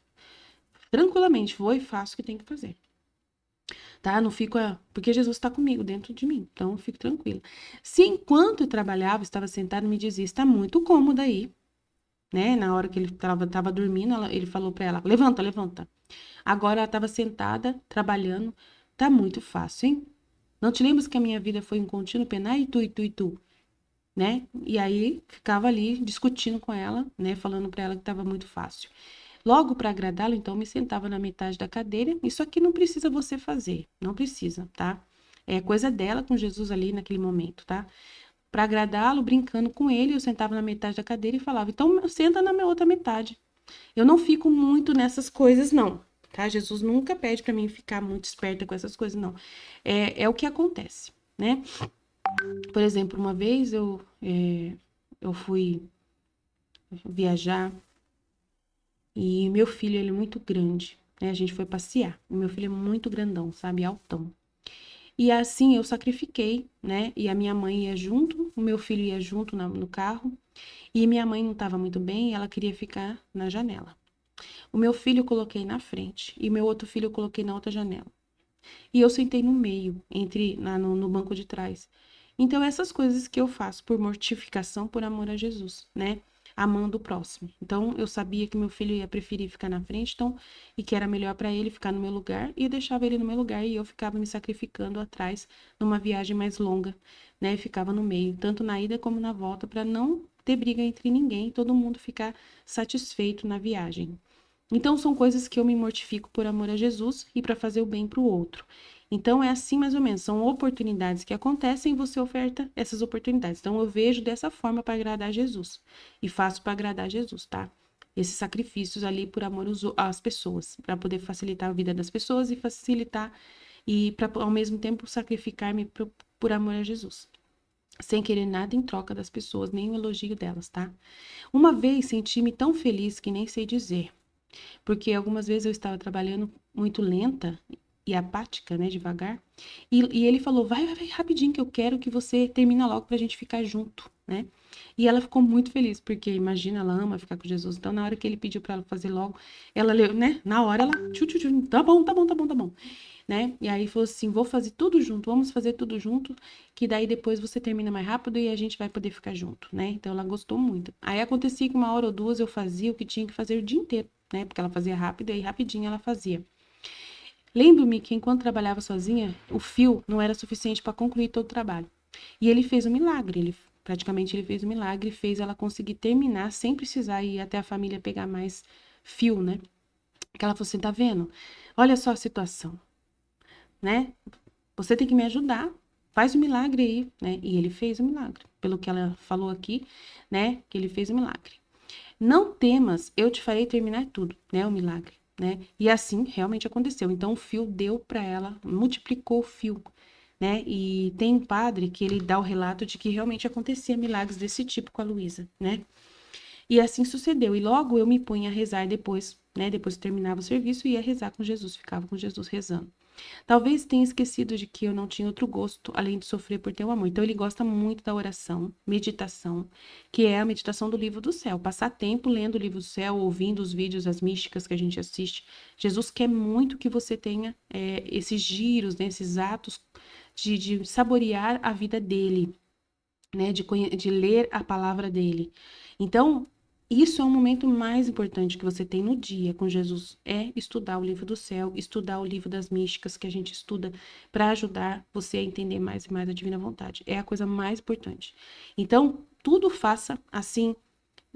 Tranquilamente, vou e faço o que tem que fazer. Tá? Não fico, porque Jesus está comigo, dentro de mim, então eu fico tranquila. Se enquanto eu trabalhava, estava sentada, me dizia, está muito cômodo aí, né? Na hora que ele estava dormindo, ele falou para ela, levanta, levanta. Agora ela estava sentada, trabalhando, tá muito fácil, hein? Não te lembras que a minha vida foi um contínuo penar e tu, né? E aí ficava ali discutindo com ela, né? Falando para ela que estava muito fácil. Logo para agradá-lo, então, me sentava na metade da cadeira. Isso aqui não precisa você fazer, não precisa, tá? É coisa dela com Jesus ali naquele momento, tá? Para agradá-lo, brincando com ele, eu sentava na metade da cadeira e falava: então, senta na minha outra metade. Eu não fico muito nessas coisas, não, tá? Jesus nunca pede para mim ficar muito esperta com essas coisas, não. É o que acontece, né? Por exemplo, uma vez eu fui viajar. E meu filho, ele é muito grande, né? A gente foi passear. O meu filho é muito grandão, sabe? Altão. E assim eu sacrifiquei, né? E a minha mãe ia junto, o meu filho ia junto no carro. E minha mãe não estava muito bem e ela queria ficar na janela. O meu filho eu coloquei na frente e meu outro filho eu coloquei na outra janela. E eu sentei no meio, no banco de trás. Então, essas coisas que eu faço por mortificação, por amor a Jesus, né? Amando o próximo. Então, eu sabia que meu filho ia preferir ficar na frente, então, e que era melhor para ele ficar no meu lugar, e eu deixava ele no meu lugar e eu ficava me sacrificando atrás numa viagem mais longa, né? E ficava no meio, tanto na ida como na volta, para não ter briga entre ninguém, todo mundo ficar satisfeito na viagem. Então, são coisas que eu me mortifico por amor a Jesus e para fazer o bem para o outro. Então, é assim mais ou menos. São oportunidades que acontecem e você oferta essas oportunidades. Então, eu vejo dessa forma para agradar Jesus. E faço para agradar Jesus, tá? Esses sacrifícios ali por amor às pessoas, para poder facilitar a vida das pessoas e facilitar e para ao mesmo tempo sacrificar-me por amor a Jesus, sem querer nada em troca das pessoas, nem um elogio delas, tá? Uma vez senti-me tão feliz que nem sei dizer, porque algumas vezes eu estava trabalhando muito lenta e apática, né, devagar, e ele falou, vai rapidinho que eu quero que você termine logo pra gente ficar junto, né? E ela ficou muito feliz, porque imagina, ela ama ficar com Jesus, então na hora que ele pediu pra ela fazer logo, ela leu, né, na hora ela, tá bom, tá bom, tá bom, tá bom, né? E aí falou assim, vou fazer tudo junto, vamos fazer tudo junto, que daí depois você termina mais rápido e a gente vai poder ficar junto, né? Então ela gostou muito. Aí acontecia que 1 hora ou 2 eu fazia o que tinha que fazer o dia inteiro, né? Porque ela fazia rápido e rapidinho ela fazia. Lembro-me que enquanto trabalhava sozinha, o fio não era suficiente para concluir todo o trabalho. E ele fez um milagre, praticamente ele fez um milagre e fez ela conseguir terminar sem precisar ir até a família pegar mais fio, né? Que ela falou assim, tá vendo? Olha só a situação, né? Você tem que me ajudar. Faz um milagre aí, né? E ele fez o milagre. Pelo que ela falou aqui, né? Que ele fez o milagre. Não temas, eu te farei terminar tudo, né? O milagre, né? E assim realmente aconteceu. Então o fio deu para ela, multiplicou o fio, né? E tem um padre que ele dá o relato de que realmente acontecia milagres desse tipo com a Luísa, né? E assim sucedeu. E logo eu me punha a rezar depois, né? Depois que terminava o serviço, ia rezar com Jesus, ficava com Jesus rezando. Talvez tenha esquecido de que eu não tinha outro gosto além de sofrer por teu amor. Então ele gosta muito da oração, meditação, que é a meditação do livro do céu. Passar tempo lendo o livro do céu, ouvindo os vídeos, as místicas que a gente assiste. Jesus quer muito que você tenha esses giros, né, esses atos de saborear a vida dele, né, de ler a palavra dele. Então, isso é o momento mais importante que você tem no dia com Jesus, é estudar o livro do céu, estudar o livro das místicas que a gente estuda para ajudar você a entender mais e mais a divina vontade. É a coisa mais importante. Então, tudo faça assim,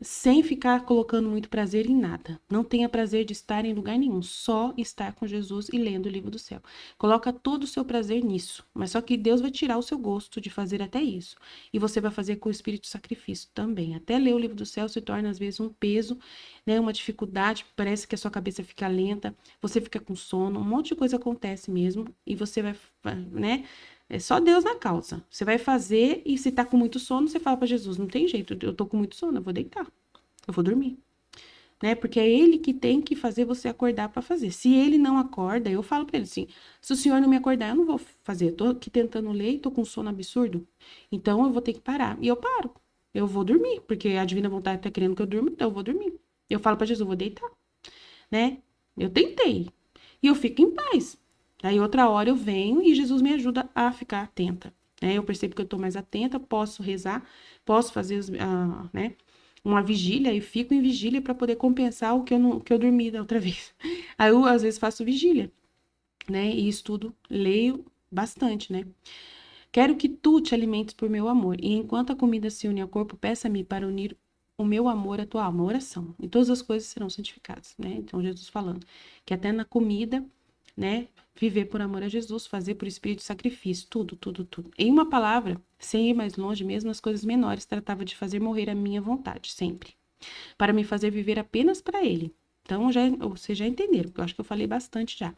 sem ficar colocando muito prazer em nada. Não tenha prazer de estar em lugar nenhum, só estar com Jesus e lendo o livro do céu. Coloca todo o seu prazer nisso, mas só que Deus vai tirar o seu gosto de fazer até isso. E você vai fazer com o espírito de sacrifício também. Até ler o livro do céu se torna às vezes um peso, né, uma dificuldade, parece que a sua cabeça fica lenta, você fica com sono, um monte de coisa acontece mesmo e você vai, né? É só Deus na causa. Você vai fazer e se tá com muito sono, você fala para Jesus, não tem jeito, eu tô com muito sono, eu vou deitar. Eu vou dormir, né? Porque é ele que tem que fazer você acordar para fazer. Se ele não acorda, eu falo para ele assim: se o senhor não me acordar, eu não vou fazer. Eu tô aqui tentando ler e tô com sono absurdo. Então eu vou ter que parar. E eu paro. Eu vou dormir, porque a divina vontade tá querendo que eu durma, então eu vou dormir. Eu falo para Jesus, eu vou deitar, né? Eu tentei. E eu fico em paz. Aí outra hora eu venho e Jesus me ajuda a ficar atenta. Né? Eu percebo que eu estou mais atenta, posso rezar, posso fazer né, uma vigília e fico em vigília para poder compensar o que eu dormi da outra vez. Aí eu às vezes faço vigília, né? E estudo, leio bastante, né? Quero que tu te alimentes por meu amor, e enquanto a comida se une ao corpo, peça-me para unir o meu amor à tua alma, oração. E todas as coisas serão santificadas, né? Então Jesus falando que até na comida, né, viver por amor a Jesus, fazer por espírito de sacrifício, tudo, tudo, tudo. Em uma palavra, sem ir mais longe, mesmo as coisas menores, tratava de fazer morrer a minha vontade, sempre, para me fazer viver apenas para ele. Então, vocês já entenderam, porque eu acho que eu falei bastante já.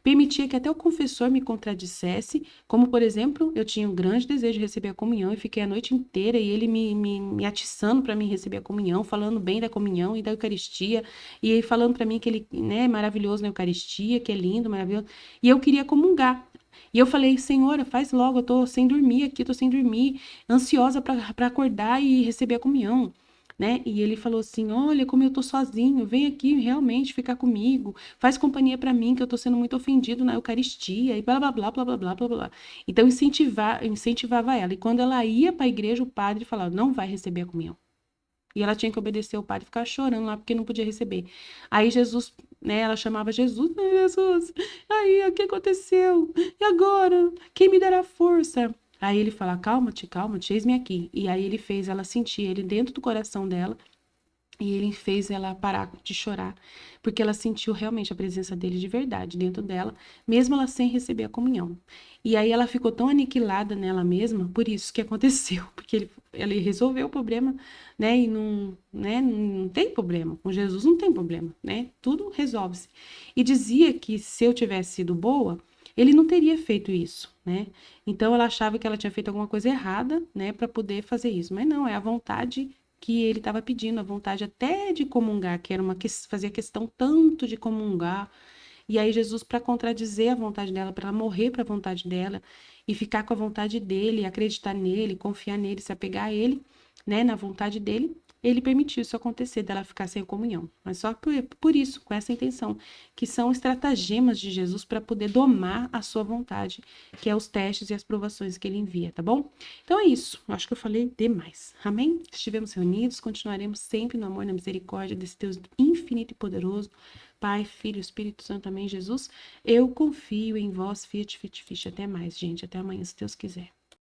Permitia que até o confessor me contradissesse, como, por exemplo, eu tinha um grande desejo de receber a comunhão e fiquei a noite inteira e ele me atiçando para mim receber a comunhão, falando bem da comunhão e da Eucaristia, e ele falando para mim que ele, né, é maravilhoso na Eucaristia, que é lindo, maravilhoso, e eu queria comungar. E eu falei, Senhora, faz logo, eu tô sem dormir aqui, tô sem dormir, ansiosa para acordar e receber a comunhão. Né? E ele falou assim: olha, como eu tô sozinho, vem aqui realmente ficar comigo, faz companhia para mim, que eu tô sendo muito ofendido na Eucaristia, e blá blá blá blá blá blá blá blá. Então incentivava ela. E quando ela ia para a igreja, o padre falava: não vai receber a comunhão. E ela tinha que obedecer o padre e ficar chorando lá porque não podia receber. Aí Jesus, né, ela chamava Jesus: ai, Jesus, aí o que aconteceu? E agora? Quem me dará força? Aí ele fala: calma-te, calma-te, eis-me aqui. E aí ele fez ela sentir ele dentro do coração dela, E ele fez ela parar de chorar, porque ela sentiu realmente a presença dele de verdade dentro dela, mesmo ela sem receber a comunhão. E aí ela ficou tão aniquilada nela mesma, por isso que aconteceu, porque ele resolveu o problema, né? E não, né, não tem problema. Com Jesus não tem problema, né? Tudo resolve-se. E dizia que se eu tivesse sido boa, ele não teria feito isso, né? Então ela achava que ela tinha feito alguma coisa errada, né, para poder fazer isso. Mas não, é a vontade que ele estava pedindo, a vontade até de comungar, que era fazia questão tanto de comungar. E aí Jesus, para contradizer a vontade dela, para ela morrer para a vontade dela e ficar com a vontade dele, acreditar nele, confiar nele, se apegar a ele, né, na vontade dele, ele permitiu isso acontecer, dela ficar sem comunhão. Mas só por isso, com essa intenção, que são estratagemas de Jesus para poder domar a sua vontade, que é os testes e as provações que ele envia, tá bom? Então é isso. Eu acho que eu falei demais. Amém? Estivemos reunidos, continuaremos sempre no amor e na misericórdia desse Deus infinito e poderoso. Pai, Filho, Espírito Santo, amém, Jesus. Eu confio em vós, fiat, fiat, fiat. Até mais, gente. Até amanhã, se Deus quiser.